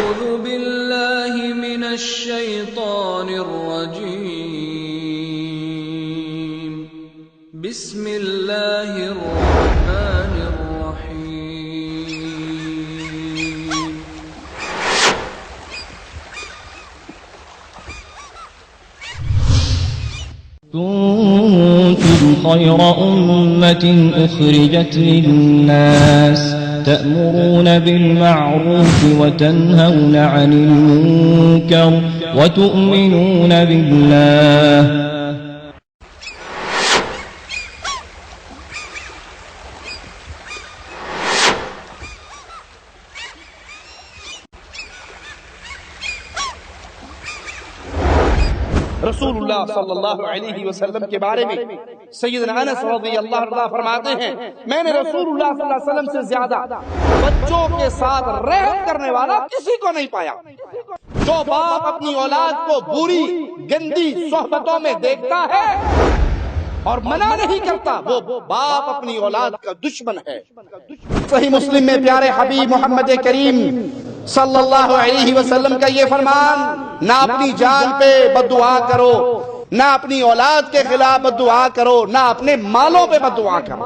أعوذ بالله من الشيطان الرجيم. بسم الله الرحمن الرحيم. كنتم خير أمة أخرجت للناس تأمرون بالمعروف وتنهون عن المنكر وتؤمنون بالله. رسول اللہ صلی اللہ علیہ وسلم کے بارے میں سیدنا انس رضی اللہ عنہ فرماتے ہیں میں نے رسول اللہ صلی اللہ علیہ وسلم سے زیادہ بچوں کے ساتھ رحم کرنے والا کسی کو نہیں پایا. جو باپ اپنی اولاد کو بری گندی صحبتوں میں دیکھتا ہے اور منع نہیں کرتا وہ باپ اپنی اولاد کا دشمن ہے. صحیح مسلم میں پیارے حبیب محمد کریم صلی اللہ علیہ وسلم کا یہ فرمان نہ اپنی جان پہ بددعا کرو، نہ اپنی اولاد کے خلاف بددعا کرو، نہ اپنے مالوں پہ بددعا کرو.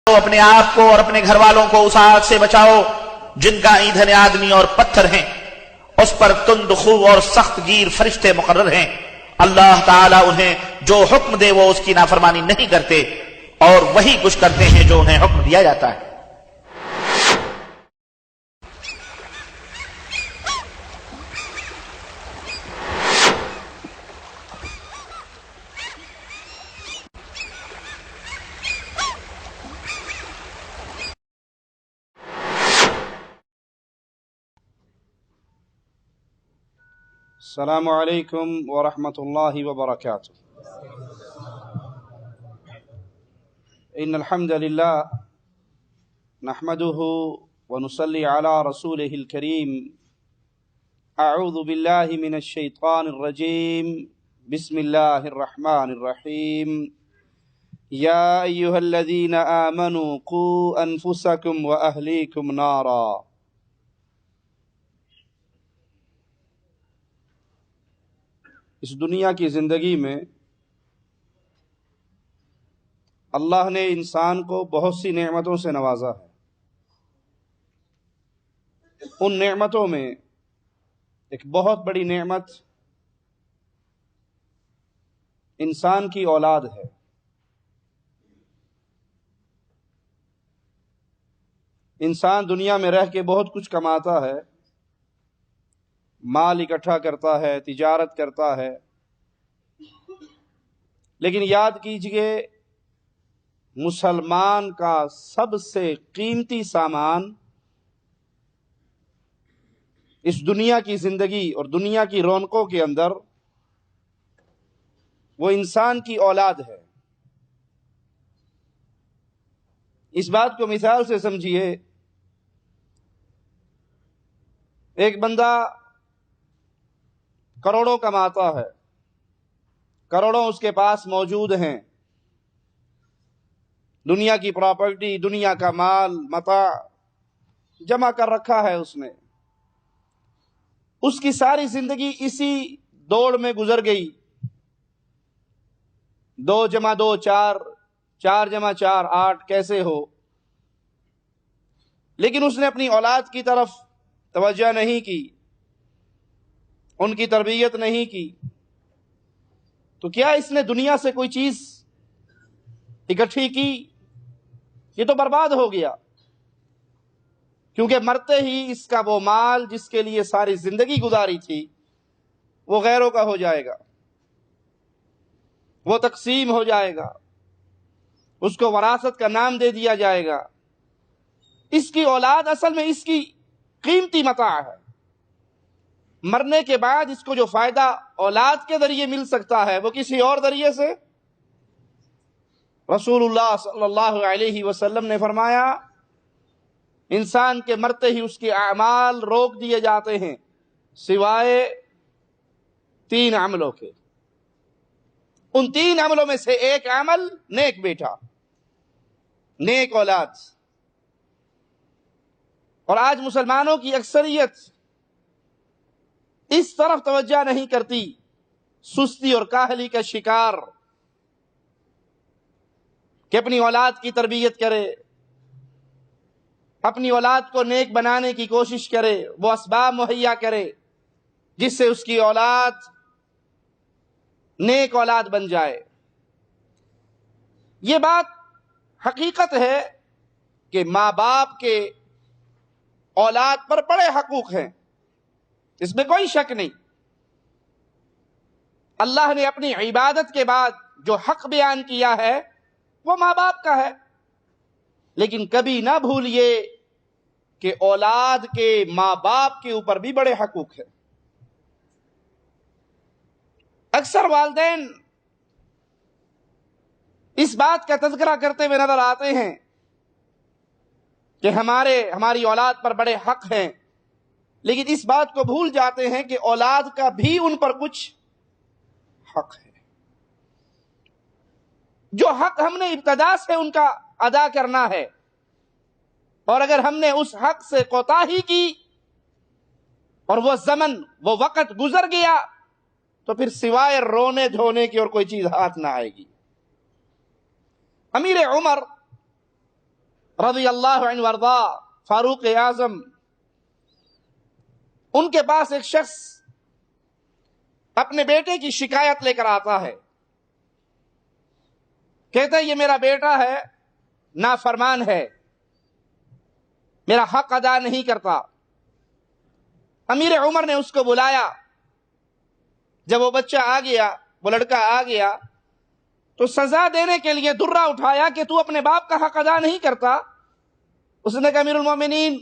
اپنے آپ کو اور اپنے گھر والوں کو اس آگ سے بچاؤ جن کا ایندھن آدمی اور پتھر ہیں، اس پر تند خو اور سخت گیر فرشتے مقرر ہیں. اللہ تعالیٰ انہیں جو حکم دے وہ اس کی نافرمانی نہیں کرتے اور وہی کچھ کرتے ہیں جو انہیں حکم دیا جاتا ہے. السلام علیکم ورحمۃ اللہ وبرکاتہ. ان الحمد للہ نحمده ونصلی علی رسوله الکریم. اعوذ باللہ من الشیطان الرجیم. بسم اللہ الرحمن الرحیم. یا ایہا الذین آمنوا قوا انفسکم واہلیکم نارا. اس دنیا کی زندگی میں اللہ نے انسان کو بہت سی نعمتوں سے نوازا ہے. ان نعمتوں میں ایک بہت بڑی نعمت انسان کی اولاد ہے. انسان دنیا میں رہ کے بہت کچھ کماتا ہے، مال اکٹھا کرتا ہے، تجارت کرتا ہے، لیکن یاد کیجئے مسلمان کا سب سے قیمتی سامان اس دنیا کی زندگی اور دنیا کی رونقوں کے اندر وہ انسان کی اولاد ہے. اس بات کو مثال سے سمجھیے. ایک بندہ کروڑوں کماتا ہے، کروڑوں اس کے پاس موجود ہیں، دنیا کی پراپرٹی، دنیا کا مال متاع جمع کر رکھا ہے اس نے. اس کی ساری زندگی اسی دوڑ میں گزر گئی. 2 × 2 4، 4 × 4 8 کیسے ہو، لیکن اس نے اپنی اولاد کی طرف توجہ نہیں کی، ان کی تربیت نہیں کی. تو کیا اس نے دنیا سے کوئی چیز اکٹھی کی؟ یہ تو برباد ہو گیا، کیونکہ مرتے ہی اس کا وہ مال جس کے لیے ساری زندگی گزاری تھی وہ غیروں کا ہو جائے گا، وہ تقسیم ہو جائے گا. اس کو وراثت کا نام دے دیا جائے گا. اس کی اولاد اصل میں اس کی قیمتی متاع ہے. مرنے کے بعد اس کو جو فائدہ اولاد کے ذریعے مل سکتا ہے وہ کسی اور ذریعے سے. رسول اللہ صلی اللہ علیہ وسلم نے فرمایا انسان کے مرتے ہی اس کے اعمال روک دیے جاتے ہیں سوائے 3 عملوں کے. ان 3 عملوں میں سے ایک عمل نیک بیٹا، نیک اولاد. اور آج مسلمانوں کی اکثریت اس طرف توجہ نہیں کرتی، سستی اور کاہلی کا شکار، کہ اپنی اولاد کی تربیت کرے، اپنی اولاد کو نیک بنانے کی کوشش کرے، وہ اسباب مہیا کرے جس سے اس کی اولاد نیک اولاد بن جائے. یہ بات حقیقت ہے کہ ماں باپ کے اولاد پر بڑے حقوق ہیں، اس میں کوئی شک نہیں. اللہ نے اپنی عبادت کے بعد جو حق بیان کیا ہے وہ ماں باپ کا ہے، لیکن کبھی نہ بھولیے کہ اولاد کے ماں باپ کے اوپر بھی بڑے حقوق ہیں. اکثر والدین اس بات کا تذکرہ کرتے ہوئے نظر آتے ہیں کہ ہماری اولاد پر بڑے حق ہیں، لیکن اس بات کو بھول جاتے ہیں کہ اولاد کا بھی ان پر کچھ حق ہے. جو حق ہم نے ابتدا سے ان کا ادا کرنا ہے، اور اگر ہم نے اس حق سے کوتاہی کی اور وہ زمن وہ وقت گزر گیا تو پھر سوائے رونے دھونے کی اور کوئی چیز ہاتھ نہ آئے گی. امیر عمر رضی اللہ عنہ وارضا، فاروق اعظم، ان کے پاس ایک شخص اپنے بیٹے کی شکایت لے کر آتا ہے. کہتا ہے یہ میرا بیٹا ہے، نافرمان ہے، میرا حق ادا نہیں کرتا. امیر عمر نے اس کو بلایا. جب وہ بچہ آ گیا، وہ لڑکا آ گیا، تو سزا دینے کے لیے درہ اٹھایا کہ تو اپنے باپ کا حق ادا نہیں کرتا. اس نے کہا امیر المومنین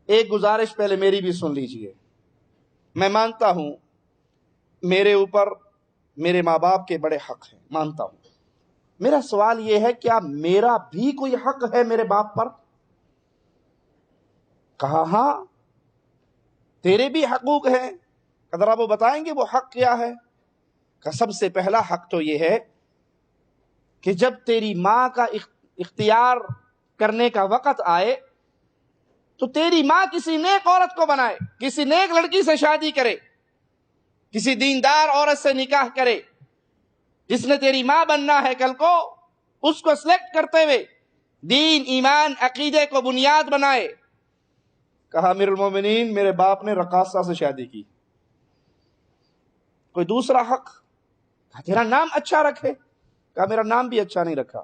ایک گزارش پہلے میری بھی سن لیجئے. میں مانتا ہوں میرے اوپر میرے ماں باپ کے بڑے حق ہیں، مانتا ہوں. میرا سوال یہ ہے کیا میرا بھی کوئی حق ہے میرے باپ پر؟ کہا ہاں تیرے بھی حقوق ہیں. ذرا وہ بتائیں گے وہ حق کیا ہے؟ کہ سب سے پہلا حق تو یہ ہے کہ جب تیری ماں کا اختیار کرنے کا وقت آئے تو تیری ماں کسی نیک عورت کو بنائے، کسی نیک لڑکی سے شادی کرے، کسی دیندار عورت سے نکاح کرے. جس نے تیری ماں بننا ہے کل کو، اس کو سلیکٹ کرتے ہوئے دین، ایمان، عقیدے کو بنیاد بنائے. کہا امیر المومنین میرے باپ نے رقاصہ سے شادی کی. کوئی دوسرا حق؟ کہا تیرا نام اچھا رکھے. کہا میرا نام بھی اچھا نہیں رکھا.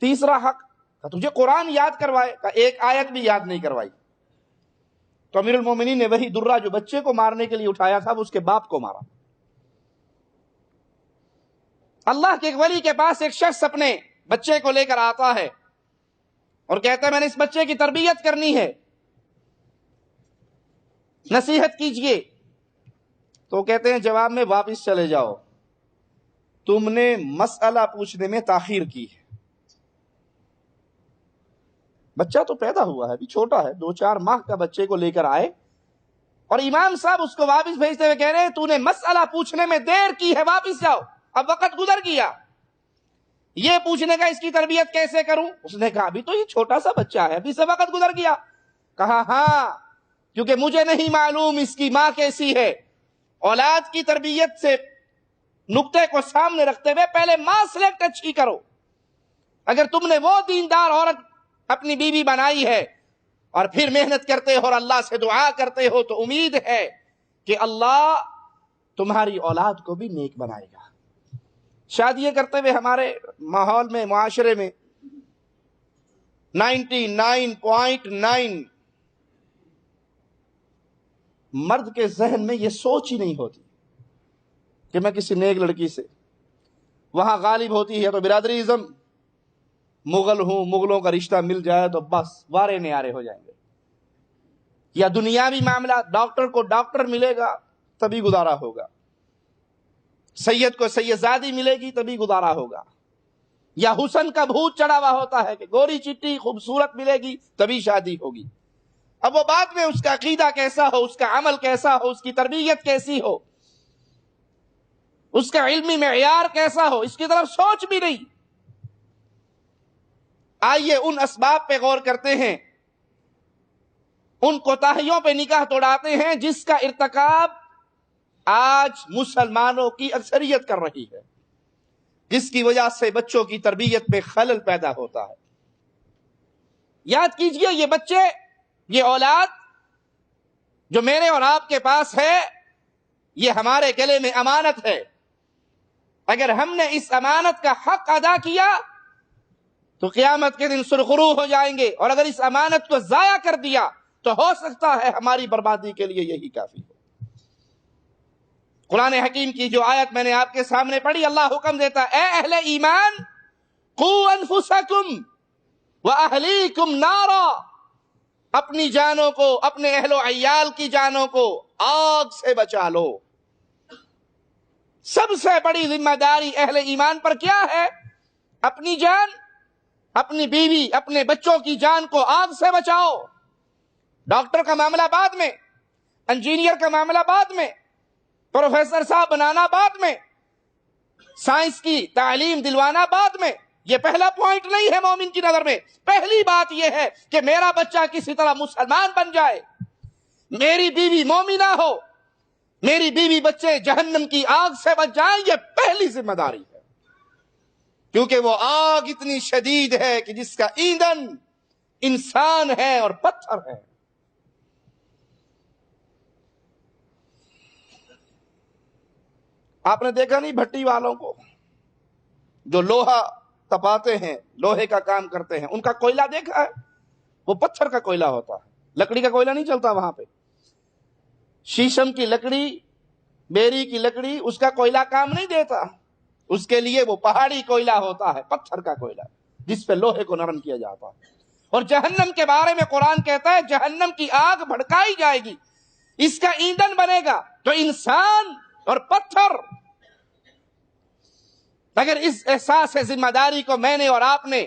تیسرا حق؟ کہا تجھے قرآن یاد کروائے. کہا ایک آیت بھی یاد نہیں کروائی. تو امیر المومنین نے وہی درہ جو بچے کو مارنے کے لیے اٹھایا تھا وہ اس کے باپ کو مارا. اللہ کے ایک ولی کے پاس ایک شخص اپنے بچے کو لے کر آتا ہے اور کہتا ہے میں نے اس بچے کی تربیت کرنی ہے، نصیحت کیجئے. تو کہتے ہیں جواب میں واپس چلے جاؤ، تم نے مسئلہ پوچھنے میں تاخیر کی ہے. بچہ تو پیدا ہوا ہے، ابھی چھوٹا ہے، 2-4 ماہ کا بچے کو لے کر آئے اور امام صاحب اس کو واپس بھیجتے ہوئے کہہ رہے ہیں تو نے مسئلہ پوچھنے میں دیر کی ہے، واپس جاؤ، اب وقت گزر گیا. یہ پوچھنے کا اس کی تربیت کیسے کروں؟ اس نے کہا ابھی تو یہ چھوٹا سا بچہ ہے، ابھی سے وقت گزر گیا. کہا ہاں کیونکہ مجھے نہیں معلوم اس کی ماں کیسی ہے. اولاد کی تربیت سے نقطے کو سامنے رکھتے ہوئے پہلے ماں سلیکٹ اچھی کرو. اگر تم نے وہ دیندار عورت اپنی بیوی بنائی ہے اور پھر محنت کرتے ہو اور اللہ سے دعا کرتے ہو تو امید ہے کہ اللہ تمہاری اولاد کو بھی نیک بنائے گا. شادیاں کرتے ہوئے ہمارے ماحول میں، معاشرے میں 99.9 مرد کے ذہن میں یہ سوچ ہی نہیں ہوتی کہ میں کسی نیک لڑکی سے، وہاں غالب ہوتی ہے تو برادری ازم، مغل ہوں، مغلوں کا رشتہ مل جائے تو بس وارے نیارے ہو جائیں گے، یا دنیاوی معاملات، ڈاکٹر کو ڈاکٹر ملے گا تبھی گزارا ہوگا، سید کو سیدزادی ملے گی تبھی گزارا ہوگا، یا حسن کا بھوت چڑھا ہوا ہوتا ہے کہ گوری چٹی خوبصورت ملے گی تبھی شادی ہوگی۔ اب وہ بعد میں اس کا عقیدہ کیسا ہو، اس کا عمل کیسا ہو، اس کی تربیت کیسی ہو، اس کا علمی معیار کیسا ہو، اس کی طرف سوچ بھی نہیں۔ آئیے ان اسباب پہ غور کرتے ہیں، ان کوتاہیوں پہ نگاہ دوڑاتے ہیں جس کا ارتکاب آج مسلمانوں کی اکثریت کر رہی ہے، جس کی وجہ سے بچوں کی تربیت پہ خلل پیدا ہوتا ہے۔ یاد کیجئے، یہ بچے، یہ اولاد جو میرے اور آپ کے پاس ہے، یہ ہمارے گلے میں امانت ہے۔ اگر ہم نے اس امانت کا حق ادا کیا تو قیامت کے دن سرخرو ہو جائیں گے، اور اگر اس امانت کو ضائع کر دیا تو ہو سکتا ہے ہماری بربادی کے لیے یہی کافی ہو۔ قرآن حکیم کی جو آیت میں نے آپ کے سامنے پڑھی، اللہ حکم دیتا ہے، اے اہل ایمان، قو انفسکم واہلیکم نارا، اپنی جانوں کو، اپنے اہل و عیال کی جانوں کو آگ سے بچا لو۔ سب سے بڑی ذمہ داری اہل ایمان پر کیا ہے؟ اپنی جان، اپنی بیوی، اپنے بچوں کی جان کو آگ سے بچاؤ۔ ڈاکٹر کا معاملہ بعد میں، انجینئر کا معاملہ بعد میں، پروفیسر صاحب بنانا بعد میں، سائنس کی تعلیم دلوانا بعد میں، یہ پہلا پوائنٹ نہیں ہے مومن کی نظر میں۔ پہلی بات یہ ہے کہ میرا بچہ کسی طرح مسلمان بن جائے، میری بیوی مومنہ ہو، میری بیوی بچے جہنم کی آگ سے بچ جائیں، یہ پہلی ذمہ داری ہے، کیونکہ وہ آگ اتنی شدید ہے کہ جس کا ایندھن انسان ہے اور پتھر ہے۔ آپ نے دیکھا نہیں بھٹی والوں کو جو لوہا تپاتے ہیں، لوہے کا کام کرتے ہیں، ان کا کوئلہ دیکھا ہے؟ وہ پتھر کا کوئلہ ہوتا ہے، لکڑی کا کوئلہ نہیں چلتا وہاں پہ۔ شیشم کی لکڑی، بیری کی لکڑی، اس کا کوئلہ کام نہیں دیتا، اس کے لیے وہ پہاڑی کوئلہ ہوتا ہے، پتھر کا کوئلہ، جس پہ لوہے کو نرم کیا جاتا ہے۔ اور جہنم کے بارے میں قرآن کہتا ہے جہنم کی آگ بھڑکائی جائے گی، اس کا ایندھن بنے گا تو انسان اور پتھر۔ اگر اس احساس ذمہ داری کو میں نے اور آپ نے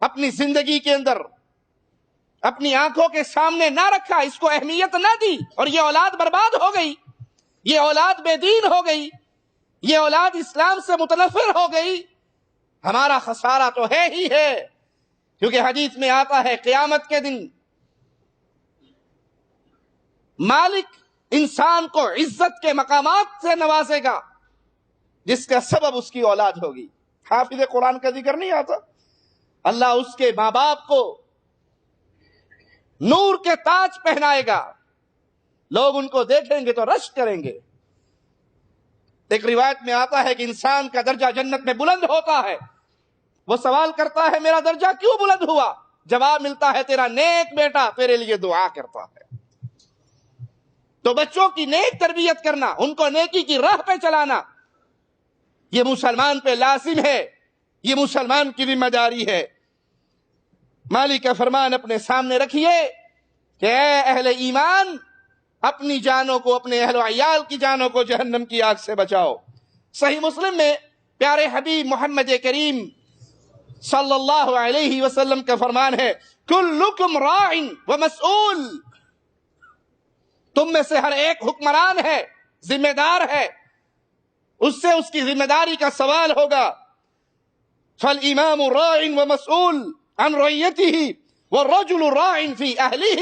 اپنی زندگی کے اندر اپنی آنکھوں کے سامنے نہ رکھا، اس کو اہمیت نہ دی، اور یہ اولاد برباد ہو گئی، یہ اولاد بے دین ہو گئی، یہ اولاد اسلام سے متنفر ہو گئی، ہمارا خسارہ تو ہے ہی ہے۔ کیونکہ حدیث میں آتا ہے قیامت کے دن مالک انسان کو عزت کے مقامات سے نوازے گا جس کا سبب اس کی اولاد ہوگی۔ حافظ قرآن کا ذکر نہیں آتا؟ اللہ اس کے ماں باپ کو نور کے تاج پہنائے گا، لوگ ان کو دیکھیں گے تو رشک کریں گے۔ ایک روایت میں آتا ہے کہ انسان کا درجہ جنت میں بلند ہوتا ہے، وہ سوال کرتا ہے میرا درجہ کیوں بلند ہوا؟ جواب ملتا ہے تیرا نیک بیٹا تیرے لیے دعا کرتا ہے۔ تو بچوں کی نیک تربیت کرنا، ان کو نیکی کی راہ پہ چلانا، یہ مسلمان پہ لازم ہے، یہ مسلمان کی ذمہ داری ہے۔ مالک کا فرمان اپنے سامنے رکھیے کہ اے اہل ایمان، اپنی جانوں کو، اپنے اہل و عیال کی جانوں کو جہنم کی آگ سے بچاؤ۔ صحیح مسلم میں پیارے حبیب محمد کریم صلی اللہ علیہ وسلم کا فرمان ہے، کلکم راع ومسئول، تم میں سے ہر ایک حکمران ہے، ذمہ دار ہے، اس سے اس کی ذمہ داری کا سوال ہوگا۔ فالامام راع ومسئول عن رعیتہ والرجل راع فی اہلہ،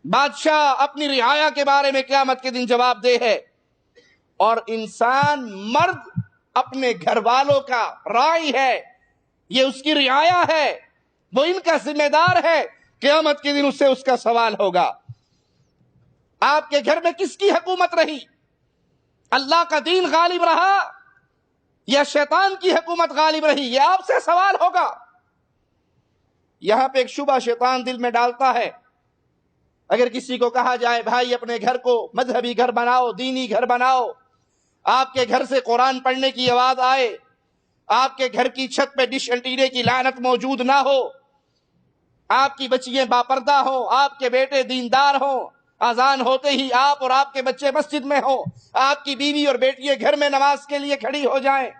بادشاہ اپنی رعایا کے بارے میں قیامت کے دن جواب دہ ہے، اور انسان مرد اپنے گھر والوں کا راعی ہے، یہ اس کی رعایا ہے، وہ ان کا ذمہ دار ہے، قیامت کے دن اس سے اس کا سوال ہوگا۔ آپ کے گھر میں کس کی حکومت رہی؟ اللہ کا دین غالب رہا یا شیطان کی حکومت غالب رہی؟ یہ آپ سے سوال ہوگا۔ یہاں پہ ایک شبہ شیطان دل میں ڈالتا ہے، اگر کسی کو کہا جائے بھائی اپنے گھر کو مذہبی گھر بناؤ، دینی گھر بناؤ، آپ کے گھر سے قرآن پڑھنے کی آواز آئے، آپ کے گھر کی چھت پہ ڈش انٹینے کی لعنت موجود نہ ہو، آپ کی بچیاں باپردہ ہوں، آپ کے بیٹے دیندار ہوں، اذان ہوتے ہی آپ اور آپ کے بچے مسجد میں ہوں، آپ کی بیوی اور بیٹیاں گھر میں نماز کے لیے کھڑی ہو جائیں۔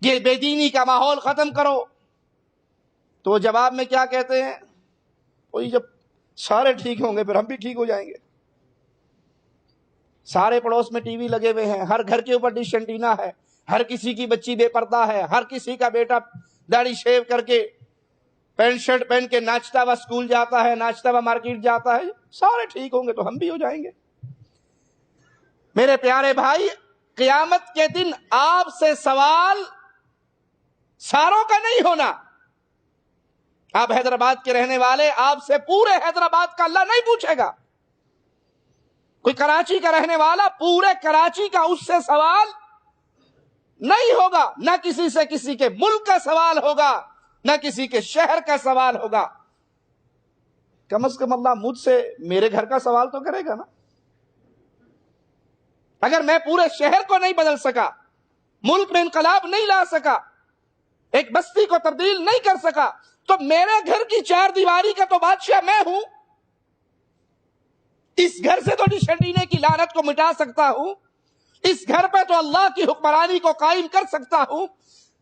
یہ بے دینی کا ماحول ختم کرو۔ تو وہ جواب میں کیا کہتے ہیں؟ وہی جب سارے ٹھیک ہوں گے پھر ہم بھی ٹھیک ہو جائیں گے۔ سارے پڑوس میں ٹی وی لگے ہوئے ہیں، ہر گھر کے اوپر ڈش انٹینا ہے، ہر کسی کی بچی بے پردہ ہے، ہر کسی کا بیٹا داڑھی شیو کر کے پینٹ شرٹ پہن کے ناچتا ہوا اسکول جاتا ہے، ناچتا ہوا مارکیٹ جاتا ہے۔ سارے ٹھیک ہوں گے تو ہم بھی ہو جائیں گے۔ میرے پیارے بھائی، قیامت کے دن آپ سے سوال ساروں کا نہیں ہونا۔ آپ حیدرآباد کے رہنے والے، آپ سے پورے حیدرآباد کا اللہ نہیں پوچھے گا۔ کوئی کراچی کا رہنے والا، پورے کراچی کا اس سے سوال نہیں ہوگا۔ نہ کسی سے کسی کے ملک کا سوال ہوگا، نہ کسی کے شہر کا سوال ہوگا۔ کم از کم اللہ مجھ سے میرے گھر کا سوال تو کرے گا نا۔ اگر میں پورے شہر کو نہیں بدل سکا، ملک میں انقلاب نہیں لا سکا، ایک بستی کو تبدیل نہیں کر سکا، تو میرے گھر کی چار دیواری کا تو بادشاہ میں ہوں۔ اس گھر سے تو ڈش انٹینے کی لعنت کو مٹا سکتا ہوں، اس گھر پہ تو اللہ کی حکمرانی کو قائم کر سکتا ہوں۔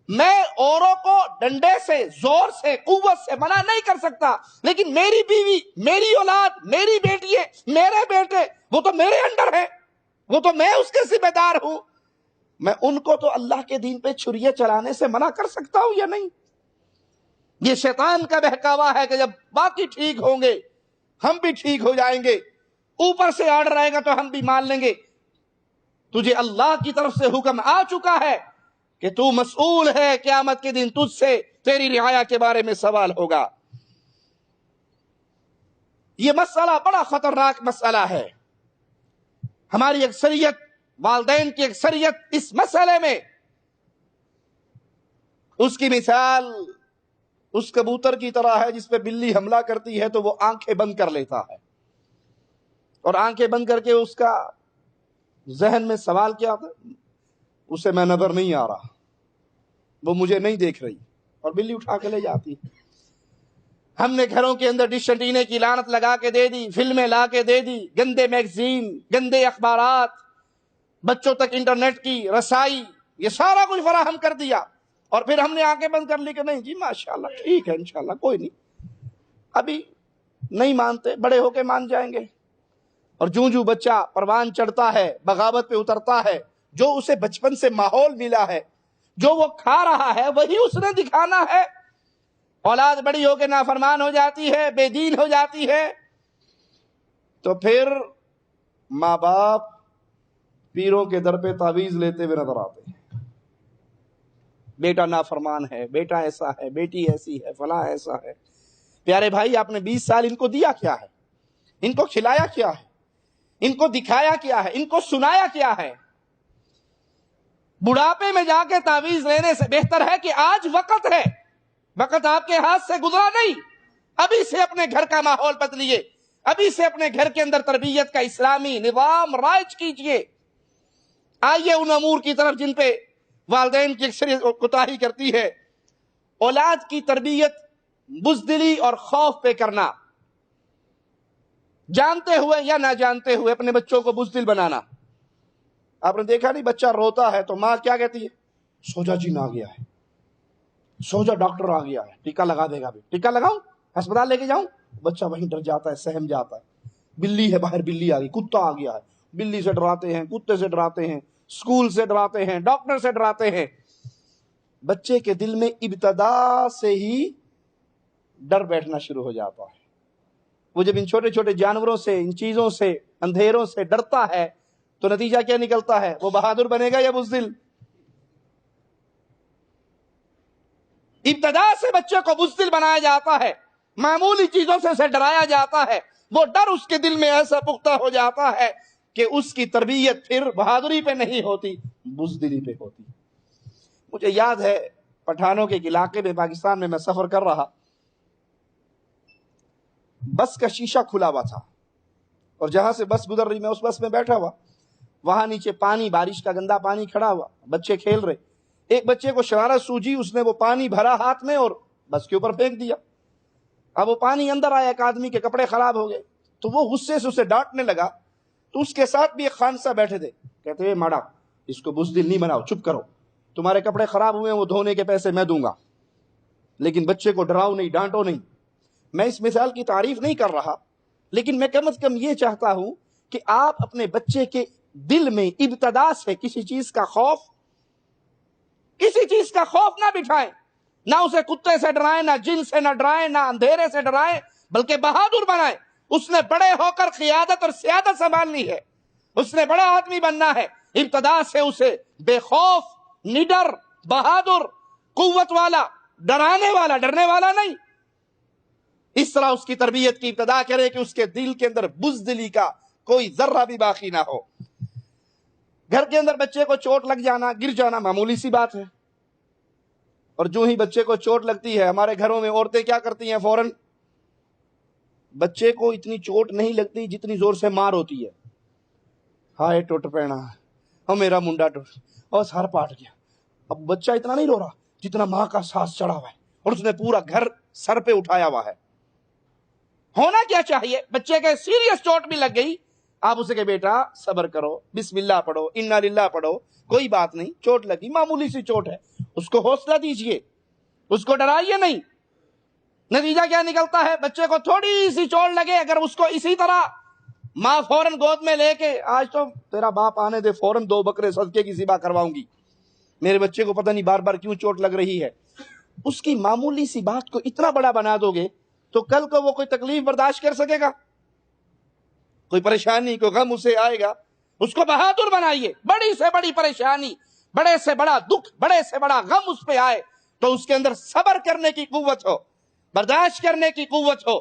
میں اوروں کو ڈنڈے سے، زور سے، قوت سے منع نہیں کر سکتا، لیکن میری بیوی، میری اولاد، میری بیٹیاں، میرے بیٹے، وہ تو میرے انڈر ہے، وہ تو میں اس کے ذمہ دار ہوں۔ میں ان کو تو اللہ کے دین پہ چھریاں چلانے سے منع کر سکتا ہوں یا نہیں؟ یہ شیطان کا بہکاوا ہے کہ جب باقی ٹھیک ہوں گے ہم بھی ٹھیک ہو جائیں گے، اوپر سے آرڈر آئے گا تو ہم بھی مان لیں گے۔ تجھے اللہ کی طرف سے حکم آ چکا ہے کہ تو مسئول ہے، قیامت کے دن تجھ سے تیری رعایا کے بارے میں سوال ہوگا۔ یہ مسئلہ بڑا خطرناک مسئلہ ہے۔ ہماری اکثریت، والدین کی اکثریت اس مسئلے میں، اس کی مثال اس کبوتر کی طرح ہے جس پہ بلی حملہ کرتی ہے تو وہ آنکھیں بند کر لیتا ہے، اور آنکھیں بند کر کے اس کا ذہن میں سوال کیا تھا؟ اسے میں نظر نہیں آ رہا، وہ مجھے نہیں دیکھ رہی، اور بلی اٹھا کے لے جاتی۔ ہم نے گھروں کے اندر ڈش انٹینے کی لعنت لگا کے دے دی، فلمیں لا کے دے دی، گندے میگزین، گندے اخبارات، بچوں تک انٹرنیٹ کی رسائی، یہ سارا کچھ فراہم کر دیا، اور پھر ہم نے آنکھیں بند کر لی کہ نہیں جی ماشاءاللہ ٹھیک ہے، انشاءاللہ کوئی نہیں، ابھی نہیں مانتے، بڑے ہو کے مان جائیں گے۔ اور جو بچہ پروان چڑھتا ہے، بغاوت پہ اترتا ہے، جو اسے بچپن سے ماحول ملا ہے، جو وہ کھا رہا ہے وہی اس نے دکھانا ہے۔ اولاد بڑی ہو کے نافرمان ہو جاتی ہے، بے دین ہو جاتی ہے، تو پھر ماں باپ پیروں کے در پہ تعویذ لیتے ہوئے نظر آتے ہیں۔ بیٹا نافرمان ہے، بیٹا ایسا ہے، بیٹی ایسی ہے، فلاں ایسا ہے۔ پیارے بھائی، آپ نے 20 سال ان کو دیا کیا ہے؟ ان کو کھلایا کیا ہے؟ ان کو دکھایا کیا ہے؟ ان کو سنایا کیا ہے؟ بڑھاپے میں جا کے تعویذ لینے سے بہتر ہے کہ آج وقت ہے، وقت آپ کے ہاتھ سے گزرا نہیں، ابھی سے اپنے گھر کا ماحول بدلیے، ابھی سے اپنے گھر کے اندر تربیت کا اسلامی نظام رائج کیجئے۔ آئیے ان امور کی طرف جن پہ والدین کی اکثریت کوتاہی کرتی ہے۔ اولاد کی تربیت بزدلی اور خوف پہ کرنا، جانتے ہوئے یا نہ جانتے ہوئے اپنے بچوں کو بزدل بنانا۔ آپ نے دیکھا نہیں، بچہ روتا ہے تو ماں کیا کہتی ہے؟ سو جا جی، نہ آ گیا ہے، سو جا ڈاکٹر آ گیا ہے، ٹیکا لگا دے گا، بھی ٹیکا لگاؤں، ہسپتال لے کے جاؤں؟ بچہ وہیں ڈر جاتا ہے، سہم جاتا ہے۔ بلی ہے باہر، بلی آ گئی، کتا آ گیا ہے، بلی سے ڈراتے ہیں، کتے سے ڈراتے ہیں، اسکول سے ڈراتے ہیں، ڈاکٹر سے ڈراتے ہیں۔ بچے کے دل میں ابتدا سے ہی ڈر بیٹھنا شروع ہو جاتا ہے۔ وہ جب ان چھوٹے چھوٹے جانوروں سے، ان چیزوں سے، اندھیروں سے ڈرتا ہے تو نتیجہ کیا نکلتا ہے؟ وہ بہادر بنے گا یا بزدل؟ ابتدا سے بچے کو بزدل بنایا جاتا ہے، معمولی چیزوں سے اسے ڈرایا جاتا ہے، وہ ڈر اس کے دل میں ایسا پختہ ہو جاتا ہے کہ اس کی تربیت پھر بہادری پہ نہیں ہوتی، بزدلی پہ ہوتی۔ مجھے یاد ہے پٹھانوں کے علاقے میں، پاکستان میں سفر کر رہا، بس کا شیشہ کھلا ہوا تھا، اور جہاں سے بس گزر رہی میں اس بس میں بیٹھا ہوا، وہاں نیچے پانی، بارش کا گندا پانی کھڑا ہوا، بچے کھیل رہے، ایک بچے کو شرارت سوجی، اس نے وہ پانی بھرا ہاتھ میں اور بس کے اوپر پھینک دیا. اب وہ پانی اندر آیا، ایک آدمی کے کپڑے خراب ہو گئے، تو وہ غصے سے اسے ڈانٹنے لگا. تو اس کے ساتھ بھی ایک خان صاحب بیٹھے تھے، کہتے ہیں ماڑا اس کو بزدل نہیں بناؤ، چپ کرو، تمہارے کپڑے خراب ہوئے ہیں، وہ دھونے کے پیسے میں دوں گا، لیکن بچے کو ڈراؤ نہیں، ڈانٹو نہیں. میں اس مثال کی تعریف نہیں کر رہا، لیکن میں کم از کم یہ چاہتا ہوں کہ آپ اپنے بچے کے دل میں ابتدا سے کسی چیز کا خوف نہ بٹھائیں. نہ اسے کتے سے ڈرائیں، نہ جن سے نہ ڈرائیں، نہ اندھیرے سے ڈرائیں، بلکہ بہادر بنائیں. اس نے بڑے ہو کر قیادت اور سیادت سنبھالنی ہے، اس نے بڑا آدمی بننا ہے. ابتدا سے اسے بے خوف، نڈر، بہادر، قوت والا، ڈرنے والا نہیں. اس طرح اس کی تربیت کی ابتدا کرے کہ اس کے دل کے اندر بزدلی کا کوئی ذرہ بھی باقی نہ ہو. گھر کے اندر بچے کو چوٹ لگ جانا، گر جانا معمولی سی بات ہے، اور جو ہی بچے کو چوٹ لگتی ہے، ہمارے گھروں میں عورتیں کیا کرتی ہیں، فوراً بچے کو اتنی چوٹ نہیں لگتی جتنی زور سے مار ہوتی ہے. ہائے ٹوٹ پینا، اور میرا منڈا ٹوٹ اور سر پاٹ گیا. اب بچہ اتنا نہیں رو رہا جتنا ماں کا سانس چڑھا ہوا ہے اور اس نے پورا گھر سر پہ اٹھایا ہوا ہے. ہونا کیا چاہیے، بچے کے سیریس چوٹ بھی لگ گئی، آپ اسے کہ بیٹا صبر کرو، بسم اللہ پڑھو، انا للہ پڑھو، کوئی بات نہیں، چوٹ لگی، معمولی سی چوٹ ہے، اس کو حوصلہ دیجئے، اس کو ڈرائیے نہیں. نتیجہ کیا نکلتا ہے، بچے کو تھوڑی سی چوٹ لگے، اگر اس کو اسی طرح ماں فوراً گود میں لے کے آج تو تیرا باپ آنے دے، فوراً 2 بکرے صدقے کی ذبح کرواؤں گی، میرے بچے کو پتہ نہیں بار بار کیوں چوٹ لگ رہی ہے. اس کی معمولی سی بات کو اتنا بڑا بنا دو گے تو کل کو وہ کوئی تکلیف برداشت کر سکے گا؟ کوئی پریشانی، کوئی غم اسے آئے گا. اس کو بہادر بنائیے. بڑی سے بڑی پریشانی، بڑے سے بڑا دکھ، بڑے سے بڑا غم اس پہ آئے تو اس کے اندر صبر کرنے کی قوت ہو، برداشت کرنے کی قوت ہو.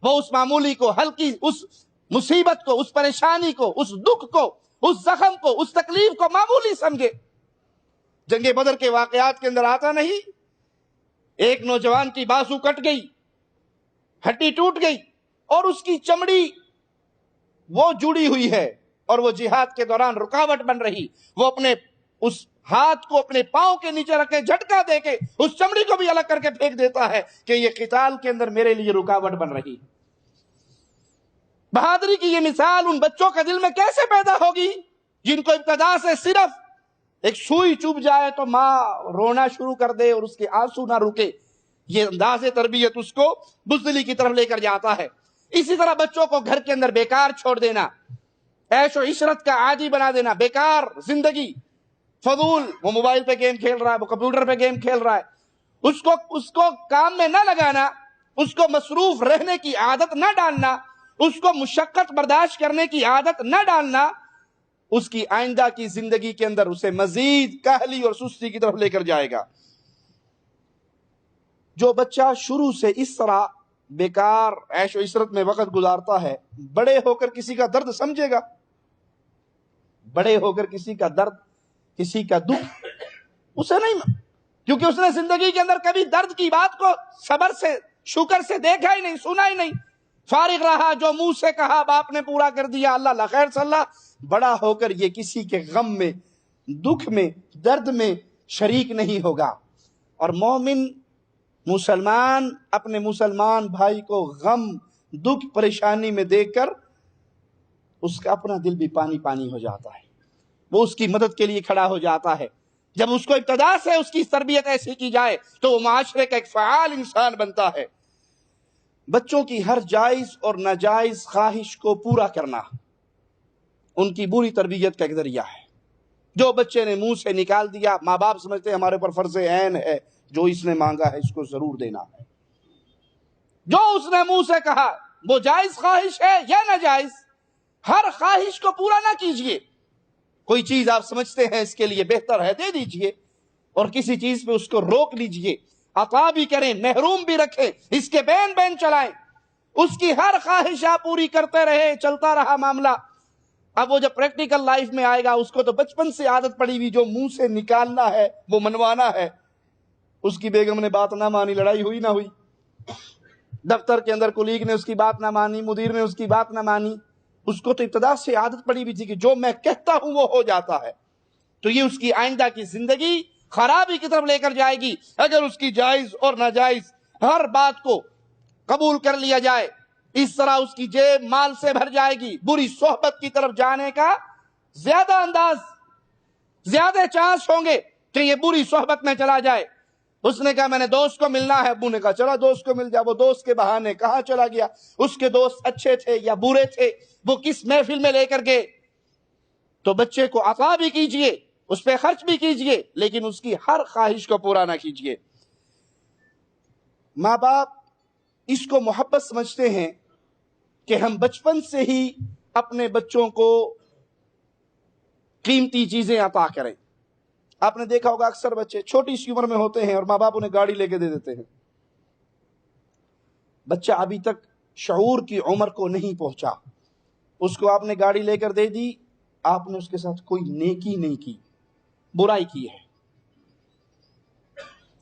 وہ اس معمولی کو، ہلکی اس مصیبت کو، اس پریشانی کو، اس دکھ کو، اس زخم کو، اس تکلیف کو معمولی سمجھے. جنگ بدر کے واقعات کے اندر آتا نہیں، ایک نوجوان کی بازو کٹ گئی، ہڈی ٹوٹ گئی اور اس کی چمڑی وہ جڑی ہوئی ہے اور وہ جہاد کے دوران رکاوٹ بن رہی. وہ اپنے اس ہاتھ کو اپنے پاؤں کے نیچے رکھ کے جھٹکا دے کے اس چمڑی کو بھی الگ کر کے پھینک دیتا ہے کہ یہ قتال کے اندر میرے لیے رکاوٹ بن رہی. بہادری کی یہ مثال ان بچوں کے دل میں کیسے پیدا ہوگی جن کو ابتدا سے صرف ایک سوئی چوب جائے تو ماں رونا شروع کر دے اور اس کے آنسو نہ رکے. یہ انداز تربیت اس کو بزدلی کی طرف لے کر جاتا ہے. اسی طرح بچوں کو گھر کے اندر بیکار چھوڑ دینا، عیش و عشرت کا عادی بنا دینا، بیکار زندگی، فضول، وہ موبائل پہ گیم کھیل رہا ہے، وہ کمپیوٹر پہ گیم کھیل رہا ہے، اس کو کام میں نہ لگانا، اس کو مصروف رہنے کی عادت نہ ڈالنا، اس کو مشقت برداشت کرنے کی عادت نہ ڈالنا، اس کی آئندہ کی زندگی کے اندر اسے مزید کاہلی اور سستی کی طرف لے کر جائے گا. جو بچہ شروع سے اس طرح بیکار عیش و عشرت میں وقت گزارتا ہے، بڑے ہو کر کسی کا درد سمجھے گا، بڑے ہو کر کسی کا درد، کسی کا دکھ اسے نہیں، کیونکہ اس نے زندگی کے اندر کبھی درد کی بات کو صبر سے، شکر سے دیکھا ہی نہیں، سنا ہی نہیں. فارغ رہا، جو منہ سے کہا باپ نے پورا کر دیا، اللہ اللہ خیر صلی اللہ. بڑا ہو کر یہ کسی کے غم میں، دکھ میں، درد میں شریک نہیں ہوگا. اور مومن مسلمان اپنے مسلمان بھائی کو غم، دکھ، پریشانی میں دیکھ کر اس کا اپنا دل بھی پانی پانی ہو جاتا ہے، وہ اس کی مدد کے لیے کھڑا ہو جاتا ہے. جب اس کو ابتدا سے اس کی تربیت ایسی کی جائے تو وہ معاشرے کا ایک فعال انسان بنتا ہے. بچوں کی ہر جائز اور ناجائز خواہش کو پورا کرنا ان کی بری تربیت کا ایک ذریعہ ہے. جو بچے نے منہ سے نکال دیا، ماں باپ سمجھتے ہیں ہمارے پر فرض عین ہے، جو اس نے مانگا ہے اس کو ضرور دینا ہے. جو اس نے منہ سے کہا وہ جائز خواہش ہے یا ناجائز، ہر خواہش کو پورا نہ کیجئے. کوئی چیز آپ سمجھتے ہیں اس کے لیے بہتر ہے، دے دیجئے، اور کسی چیز پہ اس کو روک لیجئے. عطا بھی کریں، محروم بھی رکھیں، اس کے بین بین چلائیں. اس کی ہر خواہش آپ پوری کرتے رہے، چلتا رہا معاملہ. اب وہ جب پریکٹیکل لائف میں آئے گا، اس کو تو بچپن سے عادت پڑی ہوئی جو منہ سے نکالنا ہے وہ منوانا ہے. اس کی بیگم نے بات نہ مانی، لڑائی ہوئی نہ ہوئی، دفتر کے اندر کولیگ نے اس کی بات نہ مانی، مدیر نے اس کی بات نہ مانی، اس کو تو ابتدا سے عادت پڑی ہوئی تھی کہ جو میں کہتا ہوں وہ ہو جاتا ہے. تو یہ اس کی آئندہ کی زندگی خرابی کی طرف لے کر جائے گی۔ اگر اس کی جائز اور ناجائز ہر بات کو قبول کر لیا جائے، اس طرح اس کی جیب مال سے بھر جائے گی۔ بری صحبت کی طرف جانے کا زیادہ چانس ہوں گے کہ یہ بری صحبت میں چلا جائے۔ اس نے کہا میں نے دوست کو ملنا ہے، ابو نے کہا چلا دوست کو مل جا۔ وہ دوست کے بہانے کہاں چلا گیا، اس کے دوست اچھے تھے یا برے تھے، وہ کس محفل میں لے کر گئے۔ تو بچے کو عطا بھی کیجئے، اس پہ خرچ بھی کیجئے، لیکن اس کی ہر خواہش کو پورا نہ کیجئے۔ ماں باپ اس کو محبت سمجھتے ہیں کہ ہم بچپن سے ہی اپنے بچوں کو قیمتی چیزیں عطا کریں۔ آپ نے دیکھا ہوگا اکثر بچے چھوٹی سی عمر میں ہوتے ہیں اور ماں باپ انہیں گاڑی لے کے دے دیتے ہیں۔ بچہ ابھی تک شعور کی عمر کو نہیں پہنچا، اس کو آپ نے گاڑی لے کر دے دی، آپ نے اس کے ساتھ کوئی نیکی نہیں کی، برائی کی ہے،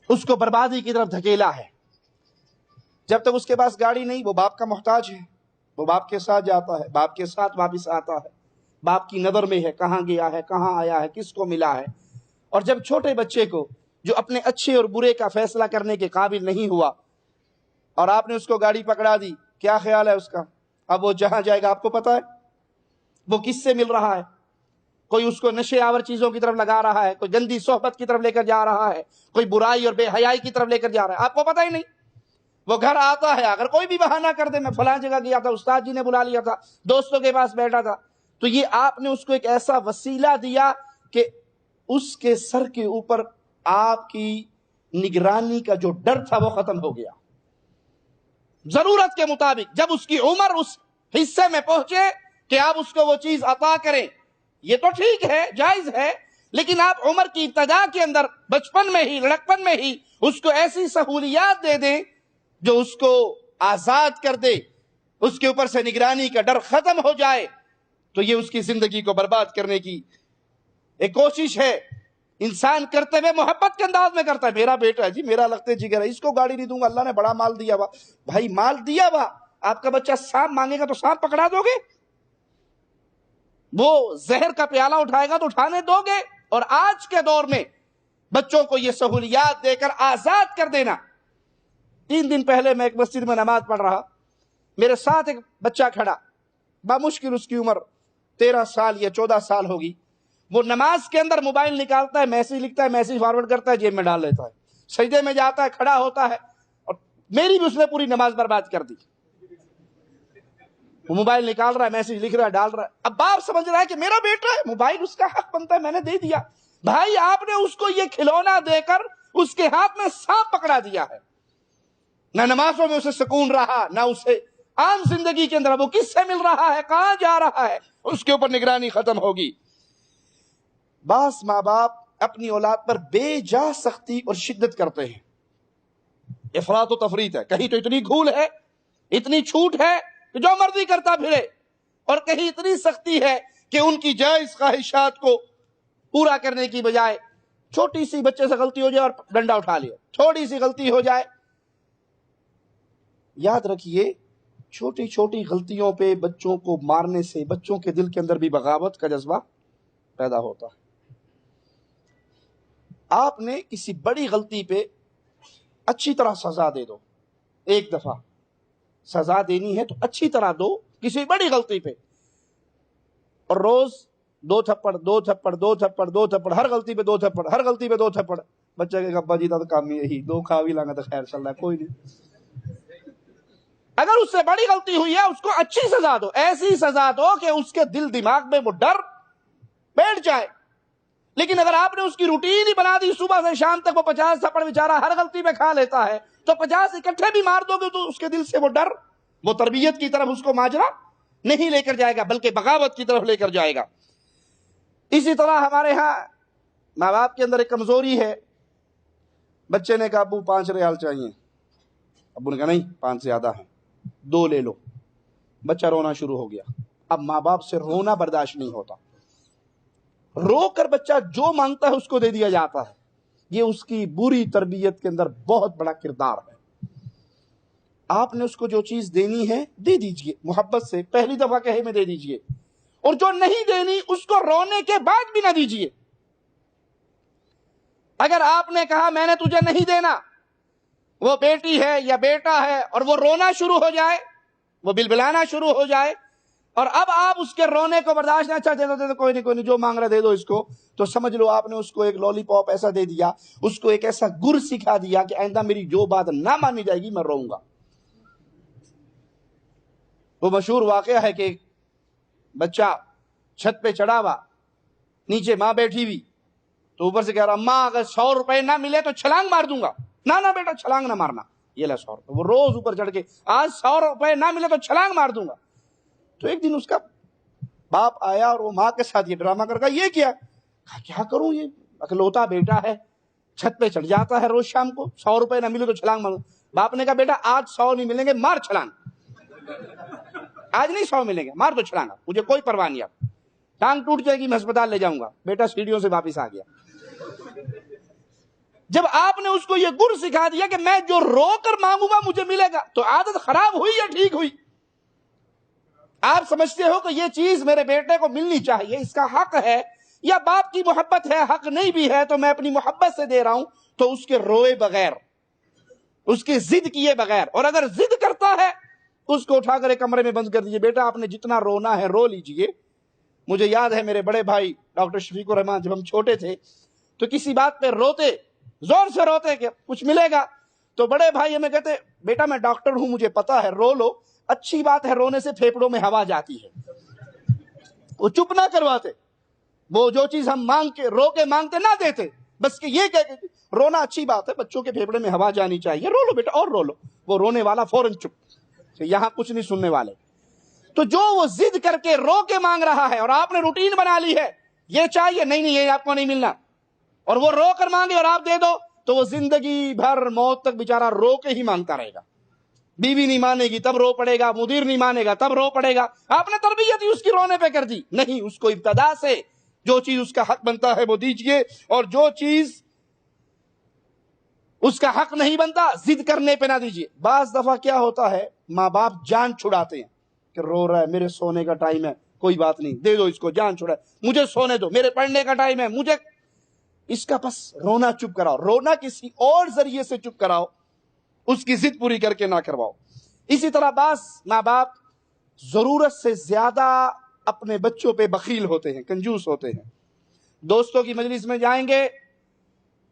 اس کو بربادی کی طرف دھکیلا ہے۔ جب تک اس کے پاس گاڑی نہیں، وہ باپ کا محتاج ہے، وہ باپ کے ساتھ جاتا ہے، باپ کے ساتھ واپس آتا ہے، باپ کی نظر میں ہے کہاں گیا ہے، کہاں آیا ہے، کس کو ملا ہے۔ اور جب چھوٹے بچے کو جو اپنے اچھے اور برے کا فیصلہ کرنے کے قابل نہیں ہوا اور آپ نے اس کو گاڑی پکڑا دی، کیا خیال ہے اس کا؟ اب وہ جہاں جائے گا آپ کو پتا ہے وہ کس سے مل رہا ہے؟ کوئی اس کو نشے آور چیزوں کی طرف لگا رہا ہے، کوئی گندی صحبت کی طرف لے کر جا رہا ہے، کوئی برائی اور بے حیائی کی طرف لے کر جا رہا ہے، آپ کو پتا ہی نہیں۔ وہ گھر آتا ہے، اگر کوئی بھی بہانہ کر دے میں فلاں جگہ گیا تھا، استاد جی نے بلا لیا تھا، دوستوں کے پاس بیٹھا تھا، تو یہ آپ نے اس کو ایک ایسا وسیلہ دیا کہ اس کے سر کے اوپر آپ کی نگرانی کا جو ڈر تھا وہ ختم ہو گیا۔ ضرورت کے مطابق جب اس کی عمر اس حصے میں پہنچے کہ آپ اس کو وہ چیز عطا کریں، یہ تو ٹھیک ہے، جائز ہے، لیکن آپ عمر کی ابتدا کے اندر بچپن میں ہی، لڑکپن میں ہی اس کو ایسی سہولیات دے دیں جو اس کو آزاد کر دے، اس کے اوپر سے نگرانی کا ڈر ختم ہو جائے، تو یہ اس کی زندگی کو برباد کرنے کی ایک کوشش ہے۔ انسان کرتے ہوئے محبت کے انداز میں کرتا ہے، میرا بیٹا ہے جی، میرا لگتے جگر ہے، اس کو گاڑی نہیں دوں گا، اللہ نے بڑا مال دیا ہوا۔ بھائی مال دیا ہوا، آپ کا بچہ سانپ مانگے گا تو سانپ پکڑا دو گے؟ وہ زہر کا پیالہ اٹھائے گا تو اٹھانے دو گے؟ اور آج کے دور میں بچوں کو یہ سہولیات دے کر آزاد کر دینا۔ 3 دن پہلے میں ایک مسجد میں نماز پڑھ رہا، میرے ساتھ ایک بچہ کھڑا، بامشکل اس کی عمر 13 سال یا 14 سال ہوگی۔ وہ نماز کے اندر موبائل نکالتا ہے، میسج لکھتا ہے، میسج فارورڈ کرتا ہے، جیب میں ڈال لیتا ہے، سجدے میں جاتا ہے، کھڑا ہوتا ہے، اور میری بھی اس نے پوری نماز برباد کر دی۔ وہ موبائل نکال رہا ہے، میسج لکھ رہا ہے، ڈال رہا ہے۔ اب باپ سمجھ رہا ہے کہ میرا بیٹا ہے، موبائل اس کا حق بنتا ہے، میں نے دے دیا۔ بھائی آپ نے اس کو یہ کھلونا دے کر اس کے ہاتھ میں سانپ پکڑا دیا ہے۔ نہ نمازوں میں اسے سکون رہا، نہ اسے عام زندگی کے اندر وہ کس سے مل رہا ہے، کہاں جا رہا ہے، اس کے اوپر نگرانی ختم ہوگی۔ بعض ماں باپ اپنی اولاد پر بے جا سختی اور شدت کرتے ہیں، افراط و تفریط ہے، کہیں تو اتنی گھول ہے، اتنی چھوٹ ہے کہ جو مرضی کرتا پھرے، اور کہیں اتنی سختی ہے کہ ان کی جائز خواہشات کو پورا کرنے کی بجائے چھوٹی سی بچے سے غلطی ہو جائے اور ڈنڈا اٹھا لیا، تھوڑی سی غلطی ہو جائے۔ یاد رکھیے چھوٹی چھوٹی غلطیوں پہ بچوں کو مارنے سے بچوں کے دل کے اندر بھی بغاوت کا جذبہ پیدا ہوتا ہے۔ آپ نے کسی بڑی غلطی پہ اچھی طرح سزا دے دو، ایک دفعہ سزا دینی ہے تو اچھی طرح دو کسی بڑی غلطی پہ، اور روز 2 تھپڑ 2 تھپڑ 2 تھپڑ 2 تھپڑ، ہر غلطی پہ 2 تھپڑ، ہر غلطی پہ 2 تھپڑ۔ بچہ کے ابا جی تو کام یہی 2 کھا بھی لانا تو خیر چل رہا ہے، کوئی نہیں۔ اگر اس سے بڑی غلطی ہوئی ہے اس کو اچھی سزا دو، ایسی سزا دو کہ اس کے دل دماغ میں وہ ڈر بیٹھ جائے۔ لیکن اگر آپ نے اس کی روٹین ہی بنا دی، صبح سے شام تک وہ 50 تھپڑ بیچارہ ہر غلطی پہ کھا لیتا ہے، تو 50 اکٹھے بھی مار دو گے تو اس کے دل سے وہ ڈر، وہ تربیت کی طرف اس کو ماجرا نہیں لے کر جائے گا، بلکہ بغاوت کی طرف لے کر جائے گا۔ اسی طرح ہمارے ہاں ماں باپ کے اندر ایک کمزوری ہے، بچے نے کہا ابو 5 ریال چاہیے، ابو نے کہا نہیں 5 زیادہ ہیں، 2 لے لو۔ بچہ رونا شروع ہو گیا۔ اب ماں باپ سے رونا برداشت نہیں ہوتا، رو کر بچہ جو مانگتا ہے اس کو دے دیا جاتا ہے، یہ اس کی بری تربیت کے اندر بہت بڑا کردار ہے۔ آپ نے اس کو جو چیز دینی ہے دے دیجئے، محبت سے پہلی دفعہ کہے میں دے دیجئے، اور جو نہیں دینی اس کو رونے کے بعد بھی نہ دیجئے۔ اگر آپ نے کہا میں نے تجھے نہیں دینا، وہ بیٹی ہے یا بیٹا ہے اور وہ رونا شروع ہو جائے، وہ بلبلانا شروع ہو جائے، اور اب آپ اس کے رونے کو برداشت نہیں، اچھا دے دو کوئی نہیں جو مانگ رہا دے دو اس کو، تو سمجھ لو آپ نے اس کو ایک لولی پاپ ایسا دے دیا، اس کو ایک ایسا گر سکھا دیا کہ آئندہ میری جو بات نہ مانی جائے گی میں روؤں گا۔ وہ مشہور واقعہ ہے کہ ایک بچہ چھت پہ چڑھا ہوا، نیچے ماں بیٹھی ہوئی، تو اوپر سے کہہ رہا اماں اگر 100 روپے نہ ملے تو چھلانگ مار دوں گا۔ نہ بیٹا چھلانگ نہ مارنا، یہ لے 100 روپے۔ وہ روز اوپر چڑھ کے آج 100 روپے نہ ملے تو چھلانگ مار دوں گا۔ تو ایک دن اس کا باپ آیا اور وہ ماں کے ساتھ یہ ڈرامہ کر یہ کیا کروں، یہ اکلوتا بیٹا ہے، چھت پہ چڑھ جاتا ہے روز شام کو، 100 روپے نہ ملے تو چھلانگ ماروں۔ باپ نے کہا بیٹا آج 100 نہیں ملیں گے، مار چھلانگ، آج نہیں 100 ملیں گے، مار تو چھلانگ، مجھے کوئی پرواہ نہیں، آپ ٹانگ ٹوٹ جائے گی میں ہسپتال لے جاؤں گا۔ بیٹا سیڑھیوں سے واپس آ گیا۔ جب آپ نے اس کو یہ گر سکھا دیا کہ میں جو رو کر مانگوں گا مجھے ملے گا، تو عادت خراب ہوئی یا ٹھیک ہوئی؟ آپ سمجھتے ہو کہ یہ چیز میرے بیٹے کو ملنی چاہیے، اس کا حق ہے، یا باپ کی محبت ہے، حق نہیں بھی ہے تو میں اپنی محبت سے دے رہا ہوں، تو اس کے روئے بغیر، اس کی ضد کیے بغیر، اور اگر ضد کرتا ہے اس کو اٹھا کر ایک کمرے میں بند کر دیجئے، بیٹا آپ نے جتنا رونا ہے رو لیجئے۔ مجھے یاد ہے میرے بڑے بھائی ڈاکٹر شفیق الرحمان جب ہم چھوٹے تھے تو کسی بات پہ روتے، زور سے روتے کہ کچھ ملے گا، تو بڑے بھائی ہمیں کہتے بیٹا میں ڈاکٹر ہوں مجھے پتا ہے، رو لو، اچھی بات ہے، رونے سے پھیپڑوں میں ہوا جاتی ہے۔ وہ چپ نہ کرواتے، وہ جو چیز ہم رو کے مانگتے نہ دیتے، بس کہ یہ کہ رونا اچھی بات ہے، بچوں کے پھیپڑے میں ہوا جانی چاہیے، رو لو بیٹا اور رو لو۔ وہ رونے والا فوراً چپ، یہاں کچھ نہیں سننے والے۔ تو جو وہ ضد کر کے رو کے مانگ رہا ہے اور آپ نے روٹین بنا لی ہے یہ چاہیے، نہیں یہ آپ کو نہیں ملنا، اور وہ رو کر مانگے اور آپ دے دو، تو وہ زندگی بھر موت تک بیچارہ رو کے ہی مانگتا رہے گا۔ بیوی نہیں مانے گی تب رو پڑے گا، مدیر نہیں مانے گا تب رو پڑے گا۔ آپ نے تربیت ہی اس کی رونے پہ کر دی۔ نہیں، اس کو ابتدا سے جو چیز اس کا حق بنتا ہے وہ دیجئے، اور جو چیز اس کا حق نہیں بنتا ضد کرنے پہ نہ دیجئے۔ بعض دفعہ کیا ہوتا ہے، ماں باپ جان چھڑاتے ہیں کہ رو رہا ہے، میرے سونے کا ٹائم ہے، کوئی بات نہیں دے دو اس کو، جان چھڑائے، مجھے سونے دو، میرے پڑھنے کا ٹائم ہے، مجھے اس کا بس رونا چپ کراؤ، رونا کسی اور ذریعے سے چپ کراؤ، اس کی ضد پوری کر کے نہ کرواؤ۔ اسی طرح بعض ماں باپ ضرورت سے زیادہ اپنے بچوں پہ بخیل ہوتے ہیں، کنجوس ہوتے ہیں۔ دوستوں کی مجلس میں جائیں گے،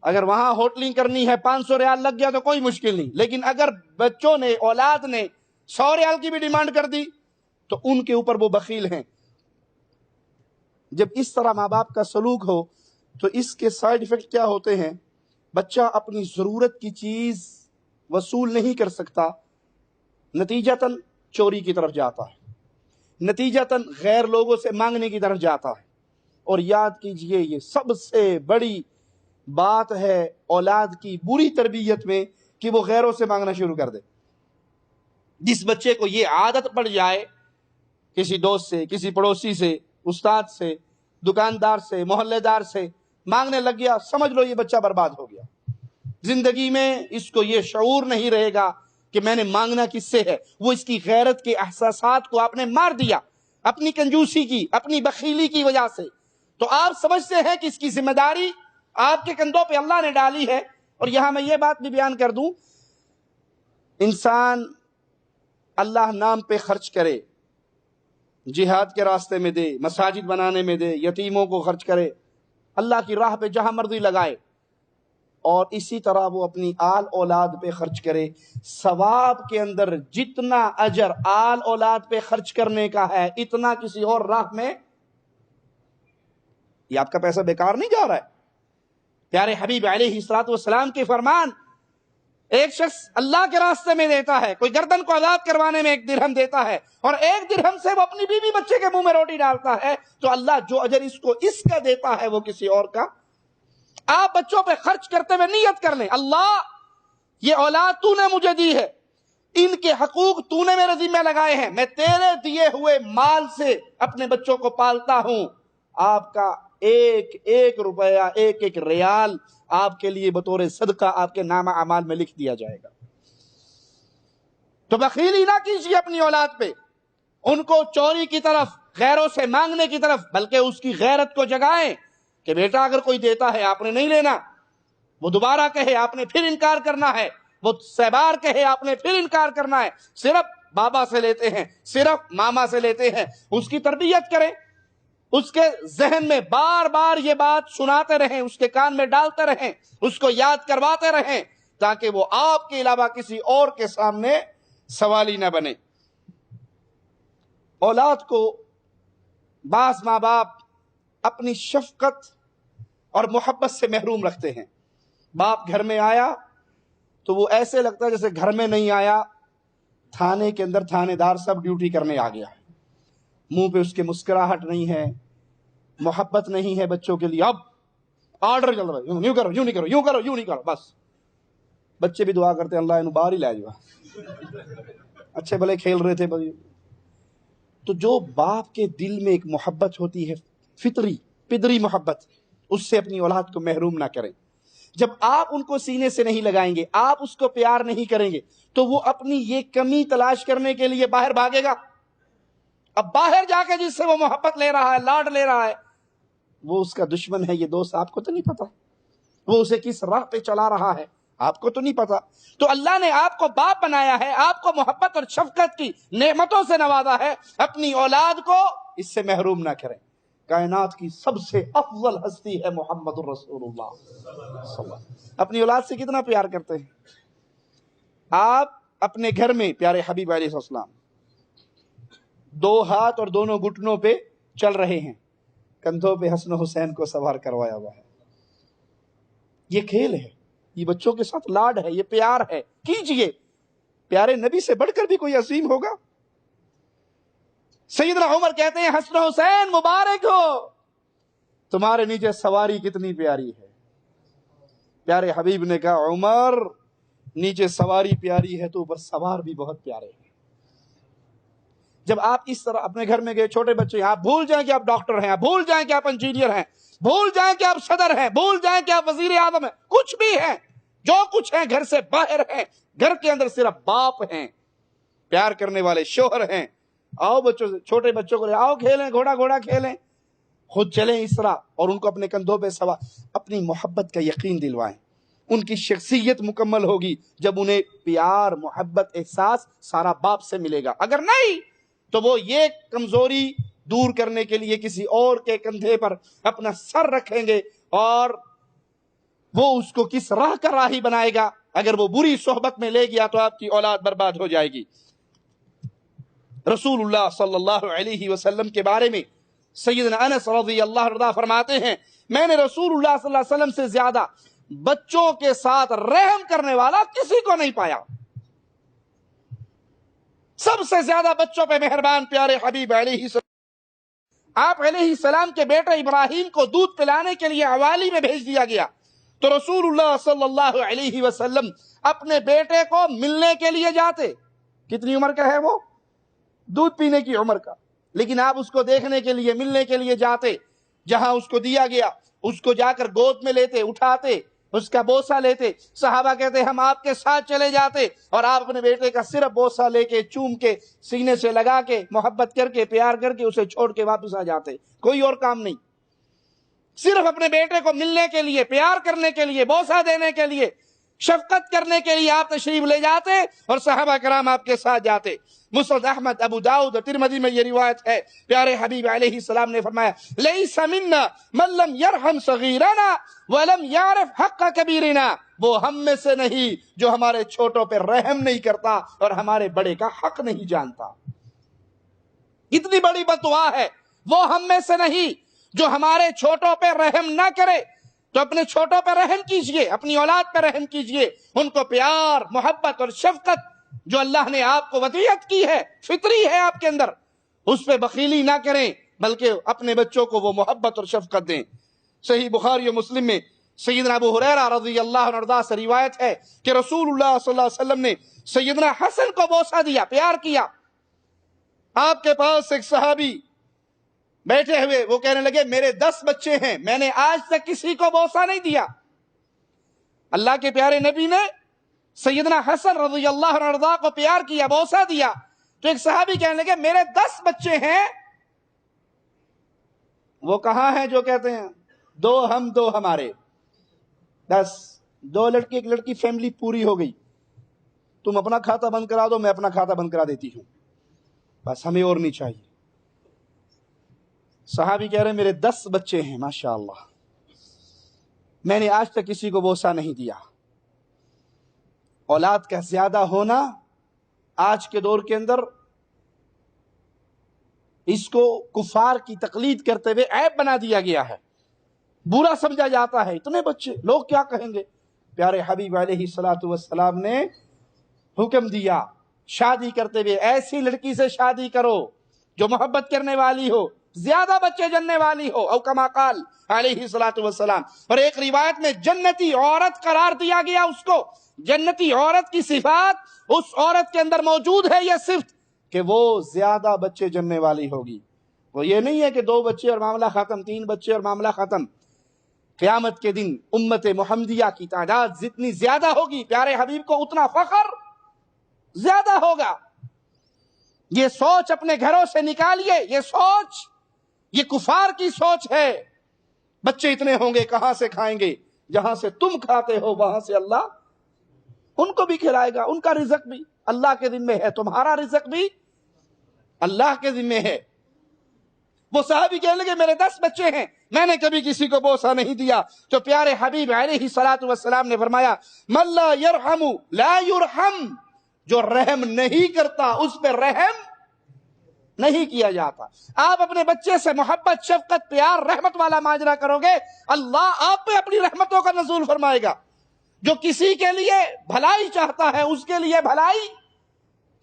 اگر وہاں ہوٹلنگ کرنی ہے 500 ریال لگ گیا تو کوئی مشکل نہیں، لیکن اگر بچوں نے، اولاد نے 100 ریال کی بھی ڈیمانڈ کر دی تو ان کے اوپر وہ بخیل ہیں۔ جب اس طرح ماں باپ کا سلوک ہو تو اس کے سائیڈ ایفیکٹ کیا ہوتے ہیں؟ بچہ اپنی ضرورت کی چیز وصول نہیں کر سکتا، نتیجتاً چوری کی طرف جاتا ہے، نتیجتاً غیر لوگوں سے مانگنے کی طرف جاتا ہے۔ اور یاد کیجئے یہ سب سے بڑی بات ہے اولاد کی بری تربیت میں کہ وہ غیروں سے مانگنا شروع کر دے۔ جس بچے کو یہ عادت پڑ جائے کسی دوست سے، کسی پڑوسی سے، استاد سے، دکاندار سے، محلے دار سے مانگنے لگ گیا، سمجھ لو یہ بچہ برباد ہو گیا۔ زندگی میں اس کو یہ شعور نہیں رہے گا کہ میں نے مانگنا کس سے ہے، وہ اس کی غیرت کے احساسات کو آپ نے مار دیا اپنی کنجوسی کی، اپنی بخیلی کی وجہ سے۔ تو آپ سمجھتے ہیں کہ اس کی ذمہ داری آپ کے کندھوں پہ اللہ نے ڈالی ہے۔ اور یہاں میں یہ بات بھی بیان کر دوں، انسان اللہ نام پہ خرچ کرے، جہاد کے راستے میں دے، مساجد بنانے میں دے، یتیموں کو خرچ کرے، اللہ کی راہ پہ جہاں مرضی لگائے، اور اسی طرح وہ اپنی آل اولاد پہ خرچ کرے، ثواب کے اندر جتنا اجر آل اولاد پہ خرچ کرنے کا ہے اتنا کسی اور راہ میں، یہ آپ کا پیسہ بیکار نہیں جا رہا ہے۔ پیارے حبیب علیہ الصلوۃ والسلام کے فرمان، ایک شخص اللہ کے راستے میں دیتا ہے، کوئی گردن کو آزاد کروانے میں 1 درہم دیتا ہے، اور 1 درہم سے وہ اپنی بیوی بچے کے منہ میں روٹی ڈالتا ہے، تو اللہ جو اجر اس کو اس کا دیتا ہے وہ کسی اور کا۔ آپ بچوں پہ خرچ کرتے ہوئے نیت کر لیں، اللہ یہ اولاد تو نے مجھے دی ہے، ان کے حقوق تو نے میرے ذمہ لگائے ہیں، میں تیرے دیے ہوئے مال سے اپنے بچوں کو پالتا ہوں، آپ کا ایک ایک روپیہ، ایک ایک ریال آپ کے لیے بطور صدقہ آپ کے نامہ اعمال میں لکھ دیا جائے گا۔ تو بخیلی نہ کیجیے اپنی اولاد پہ، ان کو چوری کی طرف، غیروں سے مانگنے کی طرف، بلکہ اس کی غیرت کو جگائیں کہ بیٹا اگر کوئی دیتا ہے آپ نے نہیں لینا، وہ دوبارہ کہے آپ نے پھر انکار کرنا ہے، وہ 100 بار کہے آپ نے پھر انکار کرنا ہے۔ صرف بابا سے لیتے ہیں، صرف ماما سے لیتے ہیں، اس کی تربیت کریں، اس کے ذہن میں بار بار یہ بات سناتے رہیں، اس کے کان میں ڈالتے رہیں، اس کو یاد کرواتے رہیں، تاکہ وہ آپ کے علاوہ کسی اور کے سامنے سوالی نہ بنے۔ اولاد کو بعض ماں باپ اپنی شفقت اور محبت سے محروم رکھتے ہیں۔ باپ گھر میں آیا تو وہ ایسے لگتا ہے جیسے گھر میں نہیں آیا، تھانے کے اندر تھانے دار سب ڈیوٹی کرنے آ گیا، منہ پہ اس کے مسکراہٹ نہیں ہے، محبت نہیں ہے بچوں کے لیے۔ اب آرڈر چل رہا ہے، یوں کرو، یوں نہیں کرو، یوں کرو، یوں نہیں کرو، بس۔ بچے بھی دعا کرتے ہیں اللہ انہوں باہر ہی لے جا، اچھے بھلے کھیل رہے تھے۔ تو جو باپ کے دل میں ایک محبت ہوتی ہے، فطری پدری محبت، اس سے اپنی اولاد کو محروم نہ کریں۔ جب آپ ان کو سینے سے نہیں لگائیں گے، آپ اس کو پیار نہیں کریں گے، تو وہ اپنی یہ کمی تلاش کرنے کے لیے باہر بھاگے گا۔ اب باہر جا کے جس سے وہ محبت لے رہا ہے، لاڈ لے رہا ہے، وہ اس کا دشمن ہے، یہ دوست آپ کو تو نہیں پتا، وہ اسے کس راہ پہ چلا رہا ہے آپ کو تو نہیں پتا۔ تو اللہ نے آپ کو باپ بنایا ہے، آپ کو محبت اور شفقت کی نعمتوں سے نوازا ہے، اپنی اولاد کو اس سے محروم نہ کریں۔ کائنات کی سب سے افضل ہستی ہے محمد الرسول اللہ صلی اللہ علیہ وسلم۔ اپنی اولاد سے کتنا پیار کرتے ہیں آپ؟ اپنے گھر میں پیارے حبیب علیہ السلام 2 ہاتھ اور دونوں گھٹنوں پہ چل رہے ہیں، کندھوں پہ حسن و حسین کو سوار کروایا ہوا ہے۔ یہ کھیل ہے، یہ بچوں کے ساتھ لاڈ ہے، یہ پیار ہے، کیجئے۔ پیارے نبی سے بڑھ کر بھی کوئی عظیم ہوگا؟ سیدنا عمر کہتے ہیں حسن و حسین مبارک ہو، تمہارے نیچے سواری کتنی پیاری ہے۔ پیارے حبیب نے کہا عمر نیچے سواری پیاری ہے تو اوپر سوار بھی بہت پیارے ہیں۔ جب آپ اس طرح اپنے گھر میں گئے، چھوٹے بچے ہیں، آپ بھول جائیں کہ آپ ڈاکٹر ہیں، آپ بھول جائیں کہ آپ انجینئر ہیں، بھول جائیں کہ آپ صدر ہیں، بھول جائیں کہ آپ وزیر اعظم ہیں، کچھ بھی ہیں، جو کچھ ہیں گھر سے باہر ہیں، گھر کے اندر صرف باپ ہیں، پیار کرنے والے شوہر ہیں۔ آؤ بچوں سے، چھوٹے بچوں کو لے آؤ کھیلیں، گھوڑا کھیلیں، خود چلیں اس طرح، اور ان کو اپنے کندھوں پہ سوار، اپنی محبت کا یقین دلوائیں۔ ان کی شخصیت مکمل ہوگی جب انہیں پیار، محبت، احساس سارا باپ سے ملے گا۔ اگر نہیں تو وہ یہ کمزوری دور کرنے کے لیے کسی اور کے کندھے پر اپنا سر رکھیں گے، اور وہ اس کو کس راہ کا راہی بنائے گا۔ اگر وہ بری صحبت میں لے گیا تو آپ کی اولاد برباد ہو جائے گی۔ رسول اللہ صلی اللہ علیہ وسلم کے بارے میں سیدنا انس رضی اللہ عنہ فرماتے ہیں، میں نے رسول اللہ صلی اللہ علیہ وسلم سے زیادہ بچوں کے ساتھ رحم کرنے والا کسی کو نہیں پایا۔ سب سے زیادہ بچوں پہ مہربان پیارے حبیب علیہ السلام۔ آپ علیہ السلام کے بیٹے ابراہیم کو دودھ پلانے کے لیے حوالی میں بھیج دیا گیا، تو رسول اللہ صلی اللہ علیہ وسلم اپنے بیٹے کو ملنے کے لیے جاتے۔ کتنی عمر کا ہے وہ؟ دودھ پینے کی عمر کا، لیکن آپ اس کو دیکھنے کے لیے، ملنے کے لیے جاتے۔ جہاں اس کو دیا گیا اس کو جا کر گود میں لیتے، اٹھاتے، اس کا بوسہ لیتے۔ صحابہ کہتے ہم آپ کے ساتھ چلے جاتے، اور آپ اپنے بیٹے کا صرف بوسہ لے کے، چوم کے، سینے سے لگا کے، محبت کر کے، پیار کر کے اسے چھوڑ کے واپس آ جاتے۔ کوئی اور کام نہیں، صرف اپنے بیٹے کو ملنے کے لیے، پیار کرنے کے لیے، بوسہ دینے کے لیے، شفقت کرنے کے لیے آپ تشریف لے جاتے، اور صحابہ کرام آپ کے ساتھ جاتے۔ مسند احمد، ابو داؤد، ترمذی میں یہ روایت ہے، پیارے حبیب علیہ السلام نے فرمایا لیس منا من لم یرحم صغیرنا ولم یعرف حق کبیرنا، وہ ہم میں سے نہیں جو ہمارے چھوٹوں پہ رحم نہیں کرتا اور ہمارے بڑے کا حق نہیں جانتا۔ اتنی بڑی بددعا ہے، وہ ہم میں سے نہیں جو ہمارے چھوٹوں پہ رحم نہ کرے۔ تو اپنے چھوٹوں پہ رحم کیجئے، اپنی اولاد پہ رحم کیجئے، ان کو پیار، محبت اور شفقت جو اللہ نے آپ کو وصیت کی ہے، فطری ہے آپ کے اندر، اس پہ بخیلی نہ کریں، بلکہ اپنے بچوں کو وہ محبت اور شفقت دیں۔ صحیح بخاری و مسلم میں سیدنا ابو ہریرہ رضی اللہ عنہ سے روایت ہے کہ رسول اللہ صلی اللہ علیہ وسلم نے سیدنا حسن کو بوسہ دیا، پیار کیا۔ آپ کے پاس ایک صحابی بیٹھے ہوئے، وہ کہنے لگے میرے 10 بچے ہیں، میں نے آج تک کسی کو بوسہ نہیں دیا۔ اللہ کے پیارے نبی نے سیدنا حسن رضی اللہ عنہ کو پیار کیا، بوسہ دیا، تو ایک صحابی کہنے لگے میرے 10 بچے ہیں، وہ کہاں ہیں جو کہتے ہیں 2 ہم 2 ہمارے؟ 10 2 لڑکے 1 لڑکی فیملی پوری ہو گئی. تم اپنا کھاتا بند کرا دو, میں اپنا کھاتا بند کرا دیتی ہوں, بس ہمیں اور نہیں چاہیے. صحابی کہہ رہے ہیں میرے 10 بچے ہیں ماشاءاللہ, میں نے آج تک کسی کو بوسہ نہیں دیا. اولاد کا زیادہ ہونا آج کے دور کے اندر اس کو کفار کی تقلید کرتے ہوئے عیب بنا دیا گیا ہے, برا سمجھا جاتا ہے. اتنے بچے, لوگ کیا کہیں گے؟ پیارے حبیب علیہ الصلوۃ والسلام نے حکم دیا شادی کرتے ہوئے ایسی لڑکی سے شادی کرو جو محبت کرنے والی ہو, زیادہ بچے جننے والی ہو, او کما قال علیہ الصلوۃ والسلام. اور ایک روایت میں جنتی عورت قرار دیا گیا اس کو. جنتی عورت کی صفات اس عورت کے اندر موجود ہے, یہ صفت کہ وہ زیادہ بچے جننے والی ہوگی. وہ یہ نہیں ہے کہ 2 بچے اور معاملہ ختم, 3 بچے اور معاملہ ختم. قیامت کے دن امت محمدیہ کی تعداد جتنی زیادہ ہوگی پیارے حبیب کو اتنا فخر زیادہ ہوگا. یہ سوچ اپنے گھروں سے نکالیے, یہ سوچ یہ کفار کی سوچ ہے. بچے اتنے ہوں گے کہاں سے کھائیں گے؟ جہاں سے تم کھاتے ہو وہاں سے اللہ ان کو بھی کھلائے گا. ان کا رزق بھی اللہ کے ذمے ہے, تمہارا رزق بھی اللہ کے ذمے ہے. وہ صحابی کہنے لگے میرے 10 بچے ہیں, میں نے کبھی کسی کو بوسہ نہیں دیا. تو پیارے حبیب علیہ الصلوۃ والسلام نے فرمایا من لا یرحم لا یرحم, جو رحم نہیں کرتا اس پہ رحم نہیں کیا جاتا. آپ اپنے بچے سے محبت, شفقت, پیار, رحمت والا ماجرا کرو گے, اللہ آپ پہ اپنی رحمتوں کا نزول فرمائے گا. جو کسی کے لیے بھلائی چاہتا ہے اس کے لیے بھلائی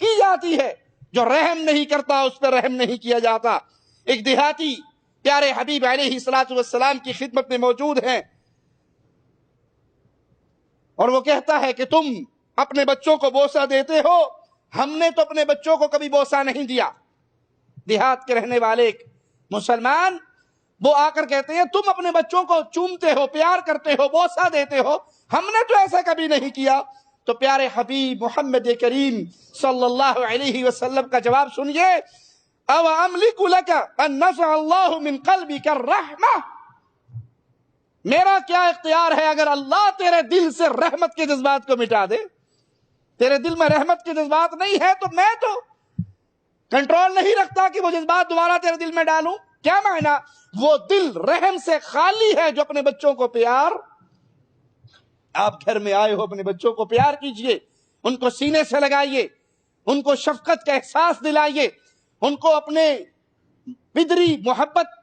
کی جاتی ہے, جو رحم نہیں کرتا اس پہ رحم نہیں کیا جاتا. ایک دیہاتی پیارے حبیب علیہ الصلوۃ والسلام کی خدمت میں موجود ہیں اور وہ کہتا ہے کہ تم اپنے بچوں کو بوسہ دیتے ہو, ہم نے تو اپنے بچوں کو کبھی بوسہ نہیں دیا. دیہات کے رہنے والے ایک مسلمان وہ آ کر کہتے ہیں تم اپنے بچوں کو چومتے ہو, پیار کرتے ہو, بوسہ دیتے ہو, ہم نے تو ایسا کبھی نہیں کیا. تو پیارے حبیب محمد کریم صلی اللہ علیہ وسلم کا جواب سنیے, او املک لک ان نزع اللہ من قلبک الرحمہ, میرا کیا اختیار ہے اگر اللہ تیرے دل سے رحمت کے جذبات کو مٹا دے. تیرے دل میں رحمت کے جذبات نہیں ہے تو میں تو کنٹرول نہیں رکھتا کہ وہ جذبات دوبارہ تیرے دل میں ڈالوں. کیا معنی؟ وہ دل رحم سے خالی ہے جو اپنے بچوں کو پیار, آپ گھر میں آئے ہو اپنے بچوں کو پیار کیجئے, ان کو سینے سے لگائیے, ان کو شفقت کا احساس دلائیے, ان کو اپنے پدری محبت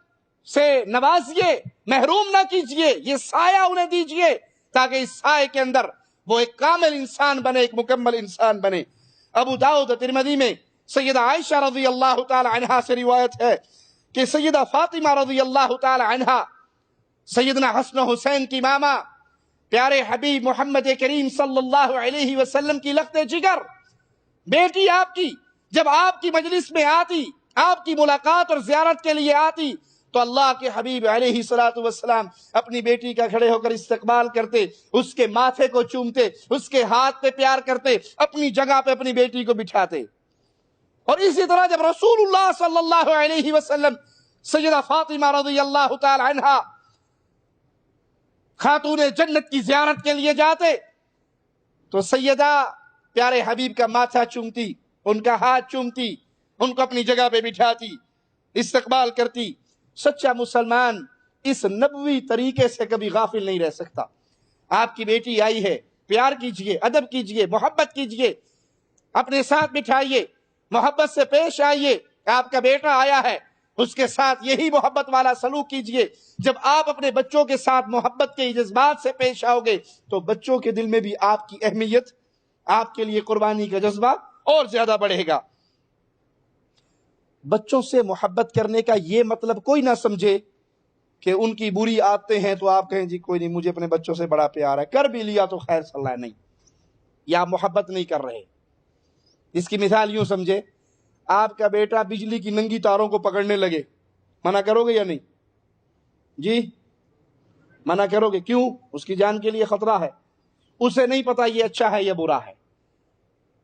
سے نوازیے, محروم نہ کیجئے, یہ سایہ انہیں دیجئے تاکہ اس سائے کے اندر وہ ایک کامل انسان بنے, ایک مکمل انسان بنے. ابو داؤد ترمذی میں سیدہ عائشہ رضی اللہ تعالی عنہا سے روایت ہے کہ سیدہ فاطمہ رضی اللہ تعالی عنہا سیدنا حسن و حسین کی ماما پیارے حبیب محمد کریم صلی اللہ علیہ وسلم کی لخت جگر بیٹی آپ کی جب آپ کی مجلس میں آتی, آپ کی ملاقات اور زیارت کے لیے آتی, تو اللہ کے حبیب علیہ الصلوۃ والسلام اپنی بیٹی کا کھڑے ہو کر استقبال کرتے, اس کے ماتھے کو چومتے, اس کے ہاتھ پہ پیار کرتے, اپنی جگہ پہ اپنی بیٹی کو بٹھاتے. اور اسی طرح جب رسول اللہ صلی اللہ علیہ وسلم سیدہ فاطمہ رضی اللہ تعالی عنہا خاتون جنت کی زیارت کے لیے جاتے تو سیدہ پیارے حبیب کا ماتھا چومتی, ان کا ہاتھ چومتی, ان کو اپنی جگہ پہ بٹھاتی, استقبال کرتی. سچا مسلمان اس نبوی طریقے سے کبھی غافل نہیں رہ سکتا. آپ کی بیٹی آئی ہے, پیار کیجئے, ادب کیجئے, محبت کیجئے, اپنے ساتھ بٹھائیے, محبت سے پیش آئیے. آپ کا بیٹا آیا ہے, اس کے ساتھ یہی محبت والا سلوک کیجئے. جب آپ اپنے بچوں کے ساتھ محبت کے جذبات سے پیش آؤ گے تو بچوں کے دل میں بھی آپ کی اہمیت, آپ کے لیے قربانی کا جذبہ اور زیادہ بڑھے گا. بچوں سے محبت کرنے کا یہ مطلب کوئی نہ سمجھے کہ ان کی بری عادتیں ہیں تو آپ کہیں جی کوئی نہیں, مجھے اپنے بچوں سے بڑا پیار ہے, کر بھی لیا تو خیر صلی اللہ, نہیں, یا محبت نہیں کر رہے. اس کی مثال یوں سمجھے, آپ کا بیٹا بجلی کی ننگی تاروں کو پکڑنے لگے, منع کرو گے یا نہیں؟ جی منع کرو گے, کیوں؟ اس کی جان کے لیے خطرہ ہے, اسے نہیں پتا یہ اچھا ہے یا برا ہے.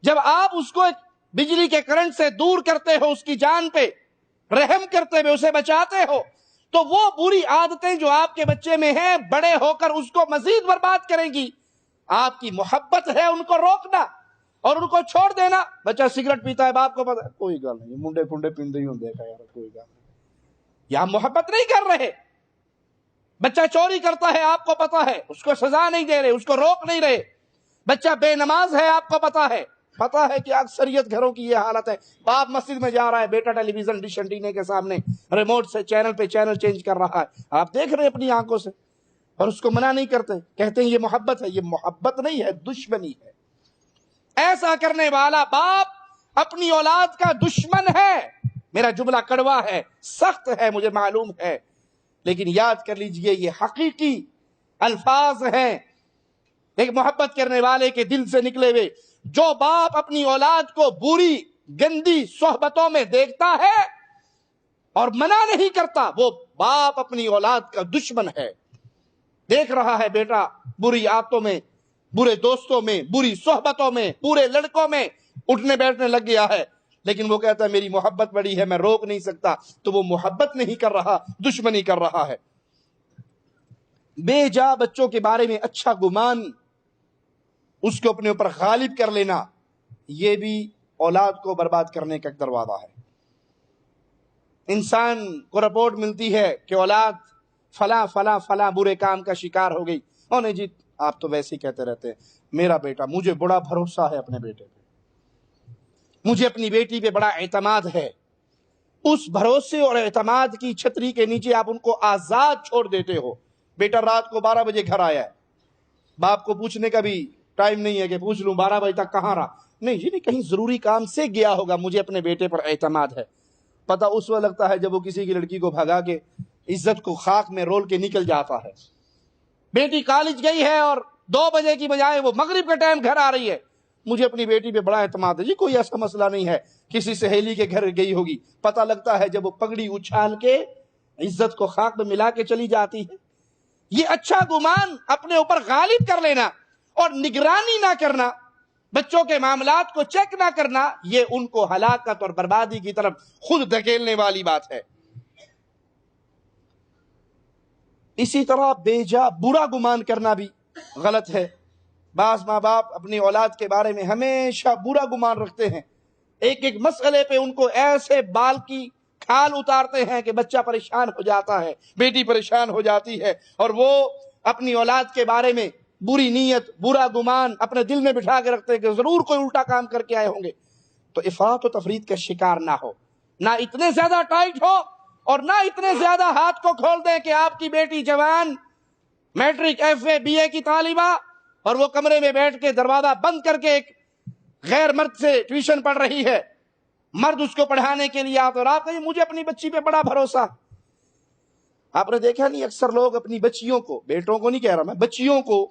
جب آپ اس کو ایک بجلی کے کرنٹ سے دور کرتے ہو, اس کی جان پہ رحم کرتے ہوئے اسے بچاتے ہو, تو وہ بری عادتیں جو آپ کے بچے میں ہیں بڑے ہو کر اس کو مزید برباد کریں گی. آپ کی محبت ہے ان کو روکنا اور ان کو چھوڑ دینا. بچہ سگریٹ پیتا ہے، باپ کو پتا ہے کوئی گل نہیں، منڈے پھنڈے پیندے ہی ہوں دیکھا یار، کوئی گل نہیں. یا محبت نہیں کر رہے. بچہ چوری کرتا ہے، آپ کو پتا ہے، اس کو سزا نہیں دے رہے، اس کو روک نہیں رہے. بچہ بے نماز ہے، آپ کو پتا ہے کہ اکثریت گھروں کی یہ حالت ہے. باپ مسجد میں جا رہا ہے، بیٹا ٹیلی ویژن ڈش انٹینے کے سامنے ریموٹ سے چینل پہ چینل چینج کر رہا ہے، آپ دیکھ رہے ہیں اپنی آنکھوں سے، اور اس کو منع نہیں کرتے، کہتے ہیں یہ محبت ہے. یہ محبت نہیں ہے، دشمنی ہے. ایسا کرنے والا باپ اپنی اولاد کا دشمن ہے. میرا جملہ کڑوا ہے، سخت ہے، مجھے معلوم ہے، لیکن یاد کر لیجئے یہ حقیقی الفاظ ہیں ایک محبت کرنے والے کے دل سے نکلے ہوئے. جو باپ اپنی اولاد کو بری گندی صحبتوں میں دیکھتا ہے اور منع نہیں کرتا، وہ باپ اپنی اولاد کا دشمن ہے. دیکھ رہا ہے بیٹا بری عادتوں میں، برے دوستوں میں، بری صحبتوں میں، برے لڑکوں میں اٹھنے بیٹھنے لگ گیا ہے، لیکن وہ کہتا ہے میری محبت بڑی ہے، میں روک نہیں سکتا. تو وہ محبت نہیں کر رہا، دشمنی کر رہا ہے. بے جا بچوں کے بارے میں اچھا گمان، اس کو اپنے اوپر غالب کر لینا، یہ بھی اولاد کو برباد کرنے کا ایک دروازہ ہے. انسان کو رپورٹ ملتی ہے کہ اولاد فلاں فلاں فلاں برے کام کا شکار ہو گئی. اور نہیں جی آپ تو ویسے ہی کہتے رہتے ہیں. میرا بیٹا، مجھے بڑا بھروسہ ہے اپنے بیٹے پہ، مجھے اپنی بیٹی پہ بڑا اعتماد ہے. اس بھروسے اور اعتماد کی چھتری کے نیچے آپ ان کو آزاد چھوڑ دیتے ہو. بیٹا رات کو 12 بجے گھر آیا ہے، باپ کو پوچھنے کا بھی ٹائم نہیں ہے کہ پوچھ لوں 12 بجے تک کہاں رہا. نہیں جی نہیں، کہیں ضروری کام سے گیا ہوگا، مجھے اپنے بیٹے پر اعتماد ہے. پتہ اس وقت لگتا ہے جب وہ کسی کی لڑکی کو بھگا کے عزت کو خاک میں رول کے نکل جاتا ہے. بیٹی کالج گئی ہے اور 2 بجے کی بجائے وہ مغرب کے ٹائم گھر آ رہی ہے. مجھے اپنی بیٹی پہ بڑا اعتماد ہے. جی کوئی ایسا مسئلہ نہیں ہے، کسی سہیلی کے گھر گئی ہوگی. پتہ لگتا ہے جب وہ پگڑی اچھال کے عزت کو خاک میں ملا کے چلی جاتی ہے. یہ اچھا گمان اپنے اوپر غالب کر لینا اور نگرانی نہ کرنا، بچوں کے معاملات کو چیک نہ کرنا، یہ ان کو ہلاکت اور بربادی کی طرف خود دھکیلنے والی بات ہے. اسی طرح بے جا برا گمان کرنا بھی غلط ہے. بعض ماں باپ اپنی اولاد کے بارے میں ہمیشہ برا گمان رکھتے ہیں. ایک ایک مسئلے پہ ان کو ایسے بال کی کھال اتارتے ہیں کہ بچہ پریشان ہو جاتا ہے، بیٹی پریشان ہو جاتی ہے، اور وہ اپنی اولاد کے بارے میں بری نیت، برا گمان اپنے دل میں بٹھا کے رکھتے ہیں کہ ضرور کوئی الٹا کام کر کے آئے ہوں گے. تو افراط و تفریط کا شکار نہ ہو، نہ اتنے زیادہ ٹائٹ ہو اور نہ اتنے زیادہ ہاتھ کو کھول دیں کہ آپ کی بیٹی جوان میٹرک ایف اے بی اے کی طالبہ اور وہ کمرے میں بیٹھ کے دروازہ بند کر کے ایک غیر مرد سے ٹیوشن پڑھ رہی ہے، مرد اس کو پڑھانے کے لیے آتے، اور آپ کہیں مجھے اپنی بچی پہ بڑا بھروسہ. آپ نے دیکھا نہیں اکثر لوگ اپنی بچیوں کو، بیٹوں کو نہیں کہہ رہا میں، بچیوں کو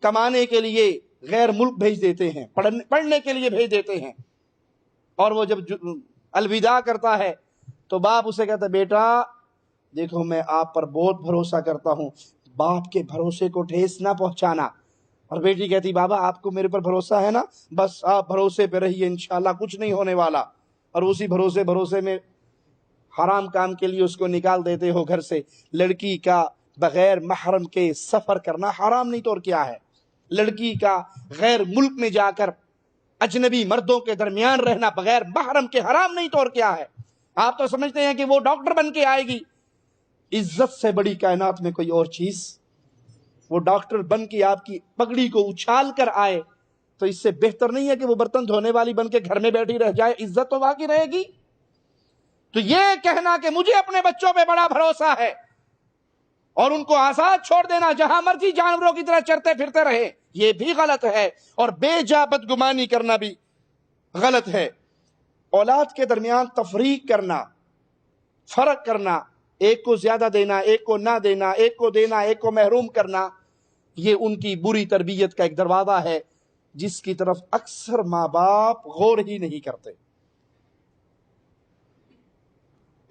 کمانے کے لیے غیر ملک بھیج دیتے ہیں، پڑھنے کے لیے بھیج دیتے ہیں، اور وہ جب الوداع کرتا ہے تو باپ اسے کہتا ہے بیٹا دیکھو میں آپ پر بہت بھروسہ کرتا ہوں، باپ کے بھروسے کو ٹھیس نہ پہنچانا. اور بیٹی کہتی بابا آپ کو میرے پر بھروسہ ہے نا، بس آپ بھروسے پہ رہیے، انشاءاللہ کچھ نہیں ہونے والا. اور اسی بھروسے میں حرام کام کے لیے اس کو نکال دیتے ہو گھر سے. لڑکی کا بغیر محرم کے سفر کرنا حرام نہیں تو اور کیا ہے؟ لڑکی کا غیر ملک میں جا کر اجنبی مردوں کے درمیان رہنا بغیر محرم کے حرام نہیں تو اور کیا ہے؟ آپ تو سمجھتے ہیں کہ وہ ڈاکٹر بن کے آئے گی. عزت سے بڑی کائنات میں کوئی اور چیز؟ وہ ڈاکٹر بن کے آپ کی پگڑی کو اچھال کر آئے تو اس سے بہتر نہیں ہے کہ وہ برتن دھونے والی بن کے گھر میں بیٹھی رہ جائے؟ عزت تو باقی رہے گی. تو یہ کہنا کہ مجھے اپنے بچوں پہ بڑا بھروسہ ہے اور ان کو آزاد چھوڑ دینا جہاں مرضی جانوروں کی طرح چرتے پھرتے رہے، یہ بھی غلط ہے. اور بے جا بدگمانی کرنا بھی غلط ہے. اولاد کے درمیان تفریق کرنا، فرق کرنا، ایک کو زیادہ دینا، ایک کو نہ دینا، ایک کو دینا، ایک کو محروم کرنا، یہ ان کی بری تربیت کا ایک دروازہ ہے جس کی طرف اکثر ماں باپ غور ہی نہیں کرتے.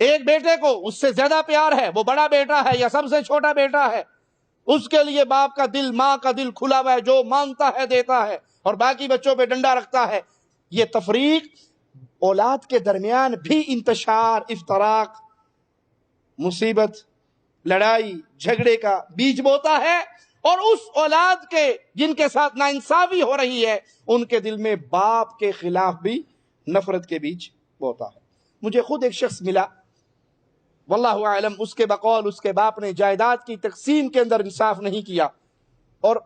ایک بیٹے کو اس سے زیادہ پیار ہے، وہ بڑا بیٹا ہے یا سب سے چھوٹا بیٹا ہے، اس کے لیے باپ کا دل، ماں کا دل کھلا ہوا ہے، جو مانگتا ہے دیتا ہے، اور باقی بچوں پہ ڈنڈا رکھتا ہے. یہ تفریق اولاد کے درمیان بھی انتشار، افتراق، مصیبت، لڑائی جھگڑے کا بیج بوتا ہے اور اس اولاد کے جن کے ساتھ ناانصافی ہو رہی ہے ان کے دل میں باپ کے خلاف بھی نفرت کے بیج بوتا ہے۔ مجھے خود ایک شخص ملا، واللہ اعلم، اس کے بقول اس کے باپ نے جائیداد کی تقسیم کے اندر انصاف نہیں کیا، اور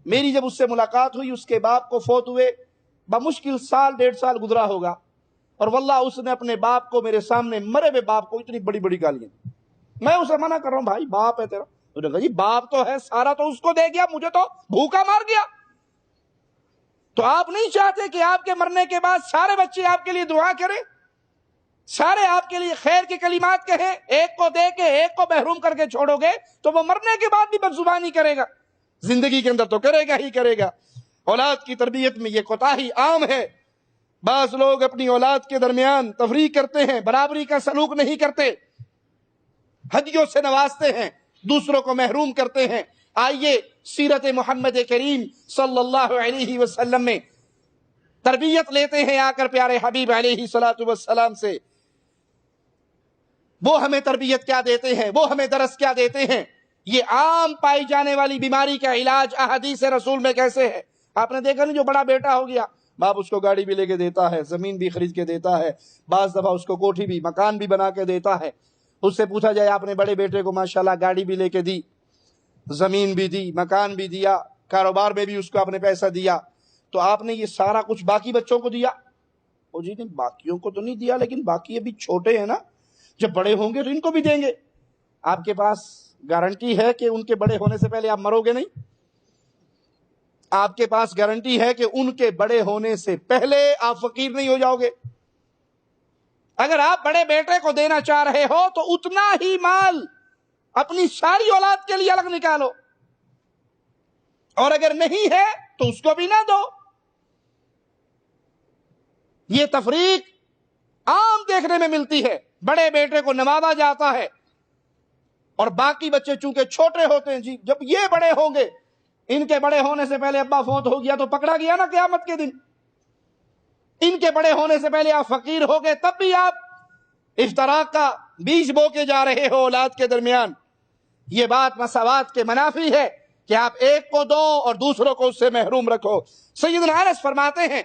میری جب اس سے ملاقات ہوئی اس کے باپ کو فوت ہوئے بمشکل سال 1.5 سال گزرا ہوگا، اور واللہ اس نے اپنے باپ کو میرے سامنے مرے ہوئے باپ کو اتنی بڑی بڑی گالیاں دی۔ میں اسے منع کر رہا ہوں، بھائی باپ ہے تیرا، تو نے کہا جی باپ تو ہے، سارا تو اس کو دے گیا، مجھے تو بھوکا مار گیا۔ تو آپ نہیں چاہتے کہ آپ کے مرنے کے بعد سارے بچے آپ کے لیے دعا کریں، سارے آپ کے لیے خیر کے کلمات کہیں؟ ایک کو دے کے ایک کو محروم کر کے چھوڑو گے تو وہ مرنے کے بعد بھی بدزبانی کرے گا، زندگی کے اندر تو کرے گا ہی کرے گا۔ اولاد کی تربیت میں یہ کوتاہی عام ہے، بعض لوگ اپنی اولاد کے درمیان تفریق کرتے ہیں، برابری کا سلوک نہیں کرتے، ہدیوں سے نوازتے ہیں، دوسروں کو محروم کرتے ہیں۔ آئیے سیرت محمد کریم صلی اللہ علیہ وسلم میں تربیت لیتے ہیں آ کر پیارے حبیب علیہ الصلوۃ والسلام سے، وہ ہمیں تربیت کیا دیتے ہیں، وہ ہمیں درس کیا دیتے ہیں۔ یہ عام پائی جانے والی بیماری کا علاج احادیث رسول میں کیسے ہے؟ آپ نے دیکھا نہیں، جو بڑا بیٹا ہو گیا باپ اس کو گاڑی بھی لے کے دیتا ہے، زمین بھی خرید کے دیتا ہے، بعض دفعہ اس کو کوٹھی بھی مکان بھی بنا کے دیتا ہے۔ اس سے پوچھا جائے آپ نے بڑے بیٹے کو ماشاءاللہ گاڑی بھی لے کے دی، زمین بھی دی، مکان بھی دیا، کاروبار میں بھی اس کو آپ نے پیسہ دیا، تو آپ نے یہ سارا کچھ باقی بچوں کو دیا؟ وہ جی نہیں، باقیوں کو تو نہیں دیا، لیکن باقی ابھی چھوٹے ہیں نا، جب بڑے ہوں گے تو ان کو بھی دیں گے۔ آپ کے پاس گارنٹی ہے کہ ان کے بڑے ہونے سے پہلے آپ مرو گے نہیں؟ آپ کے پاس گارنٹی ہے کہ ان کے بڑے ہونے سے پہلے آپ فقیر نہیں ہو جاؤ گے؟ اگر آپ بڑے بیٹے کو دینا چاہ رہے ہو تو اتنا ہی مال اپنی ساری اولاد کے لیے الگ نکالو، اور اگر نہیں ہے تو اس کو بھی نہ دو۔ یہ تفریق عام دیکھنے میں ملتی ہے، بڑے بیٹے کو نوازا جاتا ہے اور باقی بچے چونکہ چھوٹے ہوتے ہیں، جی جب یہ بڑے ہوں گے، ان کے بڑے ہونے سے پہلے ابا فوت ہو گیا تو پکڑا گیا نا قیامت کے دن، ان کے بڑے ہونے سے پہلے آپ فقیر ہو گئے، تب بھی آپ افتراق کا بیج بو کے جا رہے ہو اولاد کے درمیان۔ یہ بات مساوات کے منافی ہے کہ آپ ایک کو دو اور دوسروں کو اس سے محروم رکھو۔ سیدنا انس فرماتے ہیں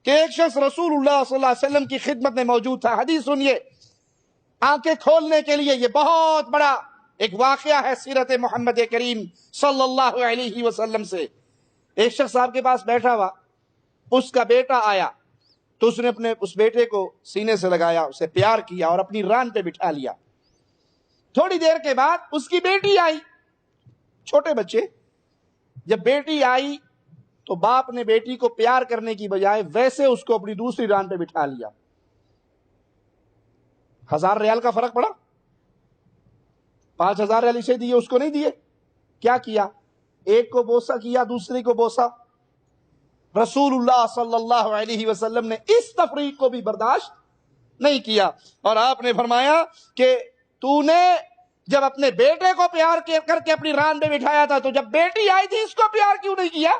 کہ ایک شخص رسول اللہ صلی اللہ علیہ وسلم کی خدمت میں موجود تھا، حدیث سنیے، آنکھیں کھولنے کے لیے یہ بہت بڑا ایک واقعہ ہے سیرت محمد کریم صلی اللہ علیہ وسلم سے۔ ایک شخص آپ کے پاس بیٹھا ہوا، اس کا بیٹا آیا تو اس نے اپنے اس بیٹے کو سینے سے لگایا، اسے پیار کیا اور اپنی ران پہ بٹھا لیا۔ تھوڑی دیر کے بعد اس کی بیٹی آئی، چھوٹے بچے، جب بیٹی آئی تو باپ نے بیٹی کو پیار کرنے کی بجائے ویسے اس کو اپنی دوسری ران پہ بٹھا لیا۔ 1000 ریال کا فرق پڑا، 5000 ریال اسے دیے، اس کو نہیں دیے۔ کیا کیا؟ ایک کو بوسا کیا، دوسری کو بوسا۔ رسول اللہ صلی اللہ علیہ وسلم نے اس تفریق کو بھی برداشت نہیں کیا، اور آپ نے فرمایا کہ تو نے جب اپنے بیٹے کو پیار کر کے اپنی ران پہ بٹھایا تھا تو جب بیٹی آئی تھی اس کو پیار کیوں نہیں کیا؟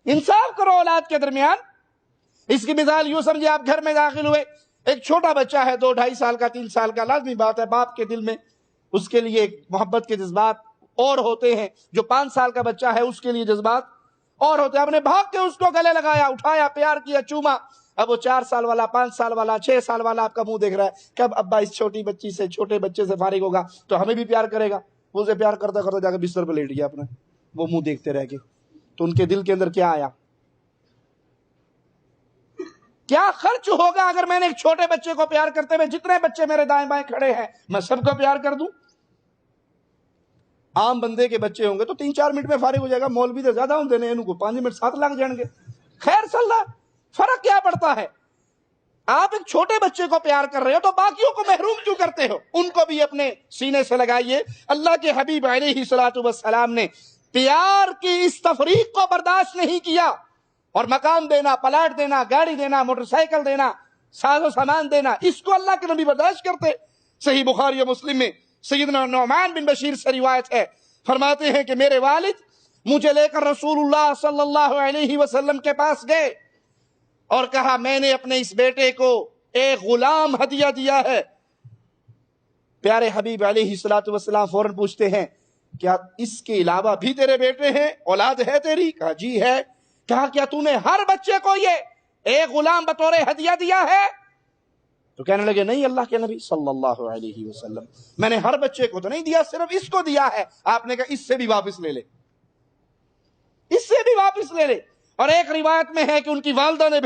انصاف کرو اولاد کے درمیان۔ اس کی مثال یوں سمجھے، آپ گھر میں داخل ہوئے، ایک چھوٹا بچہ ہے 2-2.5 سال کا، 3 سال کا، لازمی بات ہے باپ کے دل میں اس کے لیے ایک محبت کے جذبات اور ہوتے ہیں، جو 5 سال کا بچہ ہے اس کے لیے جذبات اور ہوتے ہیں۔ آپ نے بھاگ کے اس کو گلے لگایا، اٹھایا، پیار کیا، چوما۔ اب وہ 4 سال والا، 5 سال والا، 6 سال والا آپ کا منہ دیکھ رہا ہے، کب ابا اس چھوٹی بچی سے، چھوٹے بچے سے فارغ ہوگا تو ہمیں بھی پیار کرے گا۔ وہ اسے پیار کرتا کرتا جا کے بستر پہ لیٹ گیا اپنے، وہ منہ دیکھتے رہ گئے۔ تو ان کے دل کے اندر کیا آیا؟ کیا خرچ ہوگا اگر میں نے ایک چھوٹے بچے کو پیار کرتے ہوئے جتنے بچے میرے دائیں بائیں کھڑے ہیں میں سب کو پیار کر دوں؟ عام بندے کے بچے ہوں گے تو 3-4 منٹ میں فارغ ہو جائے گا، مولوی تو زیادہ ہوتے ہیں، ان کو 5 منٹ 7 لگ جائیں گے، خیر صلی اللہ، فرق کیا پڑتا ہے؟ آپ ایک چھوٹے بچے کو پیار کر رہے ہو تو باقیوں کو محروم کیوں کرتے ہو؟ ان کو بھی اپنے سینے سے لگائیے۔ اللہ کے حبیب علیہ الصلوۃ والسلام نے پیار کی اس تفریق کو برداشت نہیں کیا، اور مکان دینا، پلاٹ دینا، گاڑی دینا، موٹر سائیکل دینا، ساز و سامان دینا، اس کو اللہ کے نبی برداشت کرتے۔ صحیح بخاری و مسلم میں سیدنا نعمان بن بشیر سے روایت ہے، فرماتے ہیں کہ میرے والد مجھے لے کر رسول اللہ صلی اللہ علیہ وسلم کے پاس گئے اور کہا میں نے اپنے اس بیٹے کو ایک غلام ہدیہ دیا ہے۔ پیارے حبیب علیہ الصلوۃ والسلام فوراً پوچھتے ہیں کیا اس کے علاوہ بھی تیرے بیٹے ہیں، اولاد ہے تیری؟ کہا جی ہے۔ کہا کیا تو نے ہر بچے کو یہ ایک غلام بطور ہدیہ دیا ہے؟ تو کہنے لگے نہیں اللہ کے نبی صلی اللہ علیہ وسلم، میں نے ہر بچے کو تو نہیں دیا، صرف اس کو دیا ہے۔ آپ نے کہا اس سے بھی واپس لے لے، اس سے بھی واپس لے لے۔ اور ایک روایت میں ہے کہ ان کی والدہ نے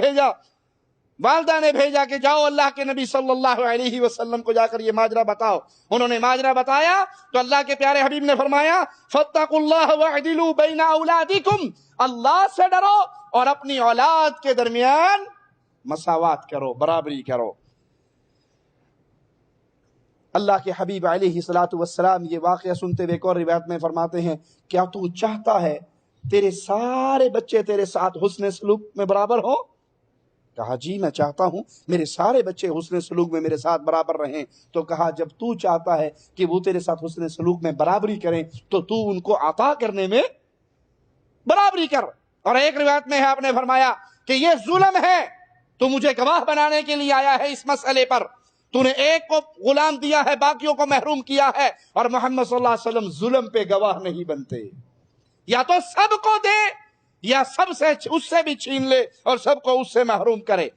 بھیجا کہ جاؤ اللہ کے نبی صلی اللہ علیہ وسلم کو جا کر یہ ماجرا بتاؤ۔ انہوں نے ماجرا بتایا تو اللہ کے پیارے حبیب نے فرمایا فاتقوا اللہ واعدلوا بین اولادکم، اللہ سے ڈرو اور اپنی اولاد کے درمیان مساوات کرو، برابری کرو۔ اللہ کے حبیب علیہ الصلوۃ والسلام یہ واقعہ سنتے ہوئے ایک اور روایت میں فرماتے ہیں کیا تو چاہتا ہے تیرے سارے بچے تیرے ساتھ حسن سلوک میں برابر ہو؟ کہا جی میں چاہتا ہوں میرے سارے بچے حسن سلوک میں میرے ساتھ برابر رہیں۔ تو کہا جب تو چاہتا ہے کہ وہ تیرے ساتھ حسن سلوک میں برابری کریں تو تو ان کو عطا کرنے میں برابری کر۔ اور ایک روایت میں ہے آپ نے فرمایا کہ یہ ظلم ہے، تو مجھے گواہ بنانے کے لیے آیا ہے اس مسئلے پر، تو نے ایک کو غلام دیا ہے باقیوں کو محروم کیا ہے، اور محمد صلی اللہ علیہ وسلم ظلم پہ گواہ نہیں بنتے، یا تو سب کو دے یا سب سے اس سے بھی چھین لے اور سب کو اس سے محروم کرے۔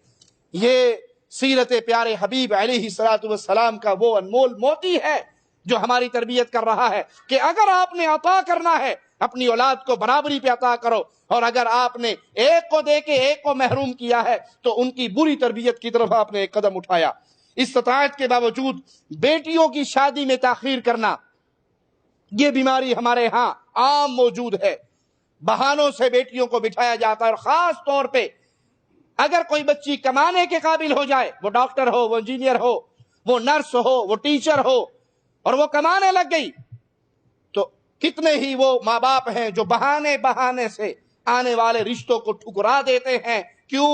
یہ سیرت پیارے حبیب علیہ الصلوۃ والسلام کا وہ انمول موتی ہے جو ہماری تربیت کر رہا ہے کہ اگر آپ نے عطا کرنا ہے اپنی اولاد کو برابری پہ عطا کرو، اور اگر آپ نے ایک کو دے کے ایک کو محروم کیا ہے تو ان کی بری تربیت کی طرف آپ نے ایک قدم اٹھایا۔ استطاعت کے باوجود بیٹیوں کی شادی میں تاخیر کرنا، یہ بیماری ہمارے ہاں عام موجود ہے۔ بہانوں سے بیٹیوں کو بٹھایا جاتا ہے، اور خاص طور پہ اگر کوئی بچی کمانے کے قابل ہو جائے، وہ ڈاکٹر ہو، وہ انجینئر ہو، وہ نرس ہو، وہ ٹیچر ہو، اور وہ کمانے لگ گئی، تو کتنے ہی وہ ماں باپ ہیں جو بہانے سے آنے والے رشتوں کو ٹھکرا دیتے ہیں۔ کیوں؟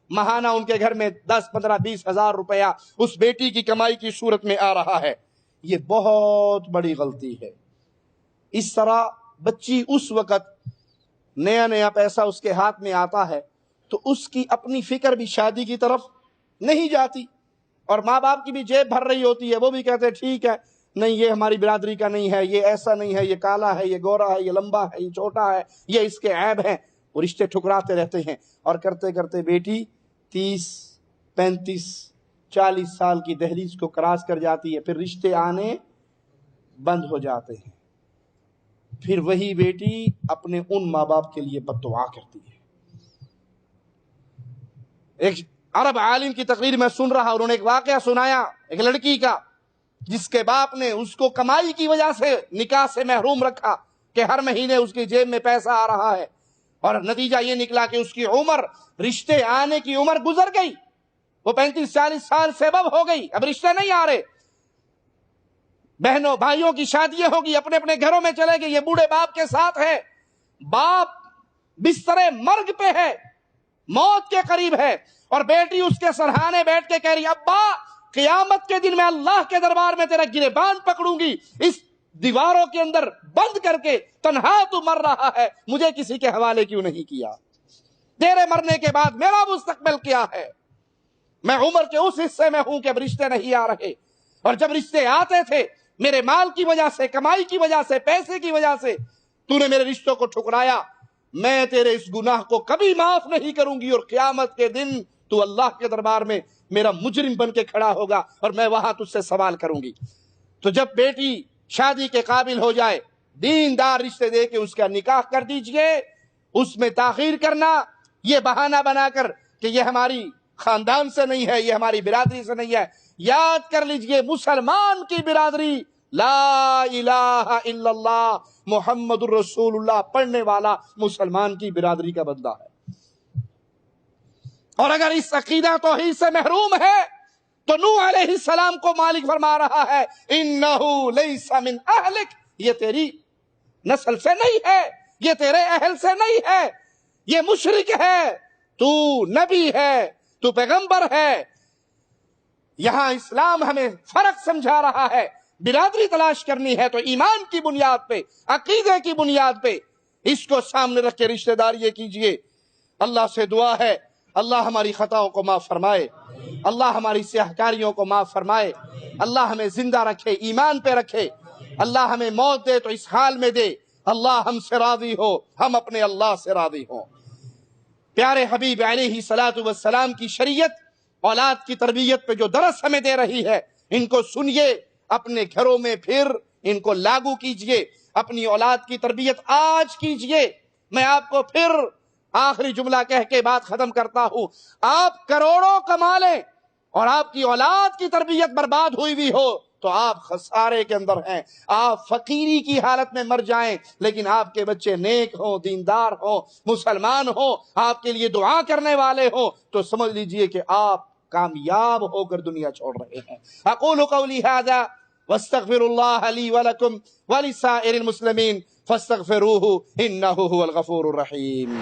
ماہانہ ان کے گھر میں 10 15 20 ہزار روپیہ اس بیٹی کی کمائی کی صورت میں آ رہا ہے۔ یہ بہت بڑی غلطی ہے۔ اس طرح بچی اس وقت نیا پیسہ اس کے ہاتھ میں آتا ہے تو اس کی اپنی فکر بھی شادی کی طرف نہیں جاتی، اور ماں باپ کی بھی جیب بھر رہی ہوتی ہے، وہ بھی کہتے ہیں ٹھیک ہے، نہیں یہ ہماری برادری کا نہیں ہے، یہ ایسا نہیں ہے، یہ کالا ہے، یہ گورا ہے، یہ لمبا ہے، یہ چھوٹا ہے، یہ اس کے عیب ہیں۔ وہ رشتے ٹھکراتے رہتے ہیں، اور کرتے کرتے بیٹی 30 35 40 سال کی دہلیز کو کراس کر جاتی ہے، پھر رشتے آنے بند ہو جاتے ہیں۔ پھر وہی بیٹی اپنے ان ماں باپ کے لیے بد دعا کرتی ہے۔ ایک عرب عالم کی تقریر میں سن رہا، انہوں نے ایک واقعہ سنایا ایک لڑکی کا جس کے باپ نے اس کو کمائی کی وجہ سے نکاح سے محروم رکھا کہ ہر مہینے اس کی جیب میں پیسہ آ رہا ہے، اور نتیجہ یہ نکلا کہ اس کی عمر، رشتے آنے کی عمر گزر گئی، وہ 35 40 سال سے اب ہو گئی، اب رشتے نہیں آ رہے، بہنوں بھائیوں کی شادیاں ہوگی، اپنے اپنے گھروں میں چلے گئے، یہ بوڑھے باپ کے ساتھ ہے، باپ بستر مرگ پہ ہے، موت کے قریب ہے، اور بیٹی اس کے سرہانے بیٹھ کے کہہ رہی ابا قیامت کے دن میں اللہ کے دربار میں تیرا گریبان پکڑوں گی، اس دیواروں کے اندر بند کر کے تنہا تو مر رہا ہے، مجھے کسی کے حوالے کیوں نہیں کیا؟ تیرے مرنے کے بعد میرا مستقبل کیا ہے؟ میں عمر کے اس حصے میں ہوں کہ اب رشتے نہیں آ رہے، اور جب رشتے آتے تھے میرے مال کی وجہ سے، کمائی کی وجہ سے، پیسے کی وجہ سے تو نے میرے رشتوں کو ٹھکرایا، میں تیرے اس گناہ کو کبھی معاف نہیں کروں گی، اور قیامت کے دن تو اللہ کے دربار میں میرا مجرم بن کے کھڑا ہوگا، اور میں وہاں تجھ سے سوال کروں گی۔ تو جب بیٹی شادی کے قابل ہو جائے، دیندار رشتے دے کے اس کا نکاح کر دیجئے۔ اس میں تاخیر کرنا، یہ بہانہ بنا کر کہ یہ ہماری خاندان سے نہیں ہے، یہ ہماری برادری سے نہیں ہے، یاد کر لیجئے مسلمان کی برادری لا الہ الا اللہ محمد الرسول اللہ پڑھنے والا مسلمان کی برادری کا بندہ ہے، اور اگر اس عقیدہ توحید سے محروم ہے تو نوح علیہ السلام کو مالک فرما رہا ہے انہو لیس من اہلک، یہ تیری نسل سے نہیں ہے، یہ تیرے اہل سے نہیں ہے، یہ مشرک ہے، تو نبی ہے، تو پیغمبر ہے۔ یہاں اسلام ہمیں فرق سمجھا رہا ہے، برادری تلاش کرنی ہے تو ایمان کی بنیاد پہ، عقیدے کی بنیاد پہ اس کو سامنے رکھ کے رشتہ داری کیجئے۔ اللہ سے دعا ہے اللہ ہماری خطاؤں کو معاف فرمائے، اللہ ہماری سیاہکاریوں کو معاف فرمائے، اللہ ہمیں زندہ رکھے، ایمان پہ رکھے، اللہ ہمیں موت دے تو اس حال میں دے اللہ ہم سے راضی ہو، ہم اپنے اللہ سے راضی ہوں۔ پیارے حبیب علیہ الصلوۃ والسلام کی شریعت اولاد کی تربیت پہ جو درس ہمیں دے رہی ہے، ان کو سنیے، اپنے گھروں میں پھر ان کو لاگو کیجئے، اپنی اولاد کی تربیت آج کیجئے۔ میں آپ کو پھر آخری جملہ کہہ کے بات ختم کرتا ہوں، آپ کروڑوں کما لیں اور آپ کی اولاد کی تربیت برباد ہوئی بھی ہو تو آپ خسارے کے اندر ہیں، آپ فقیری کی حالت میں مر جائیں، لیکن آپ کے بچے نیک ہوں، دیندار ہوں، مسلمان ہوں، آپ کے لیے دعا کرنے والے ہوں، تو سمجھ لیجئے کہ آپ کامیاب ہو کر دنیا چھوڑ رہے ہیں۔ اقول قولی ھذا واستغفر اللہ لی ولکم ولسائر المسلمین فاستغفروہ انہ هو الغفور الرحیم۔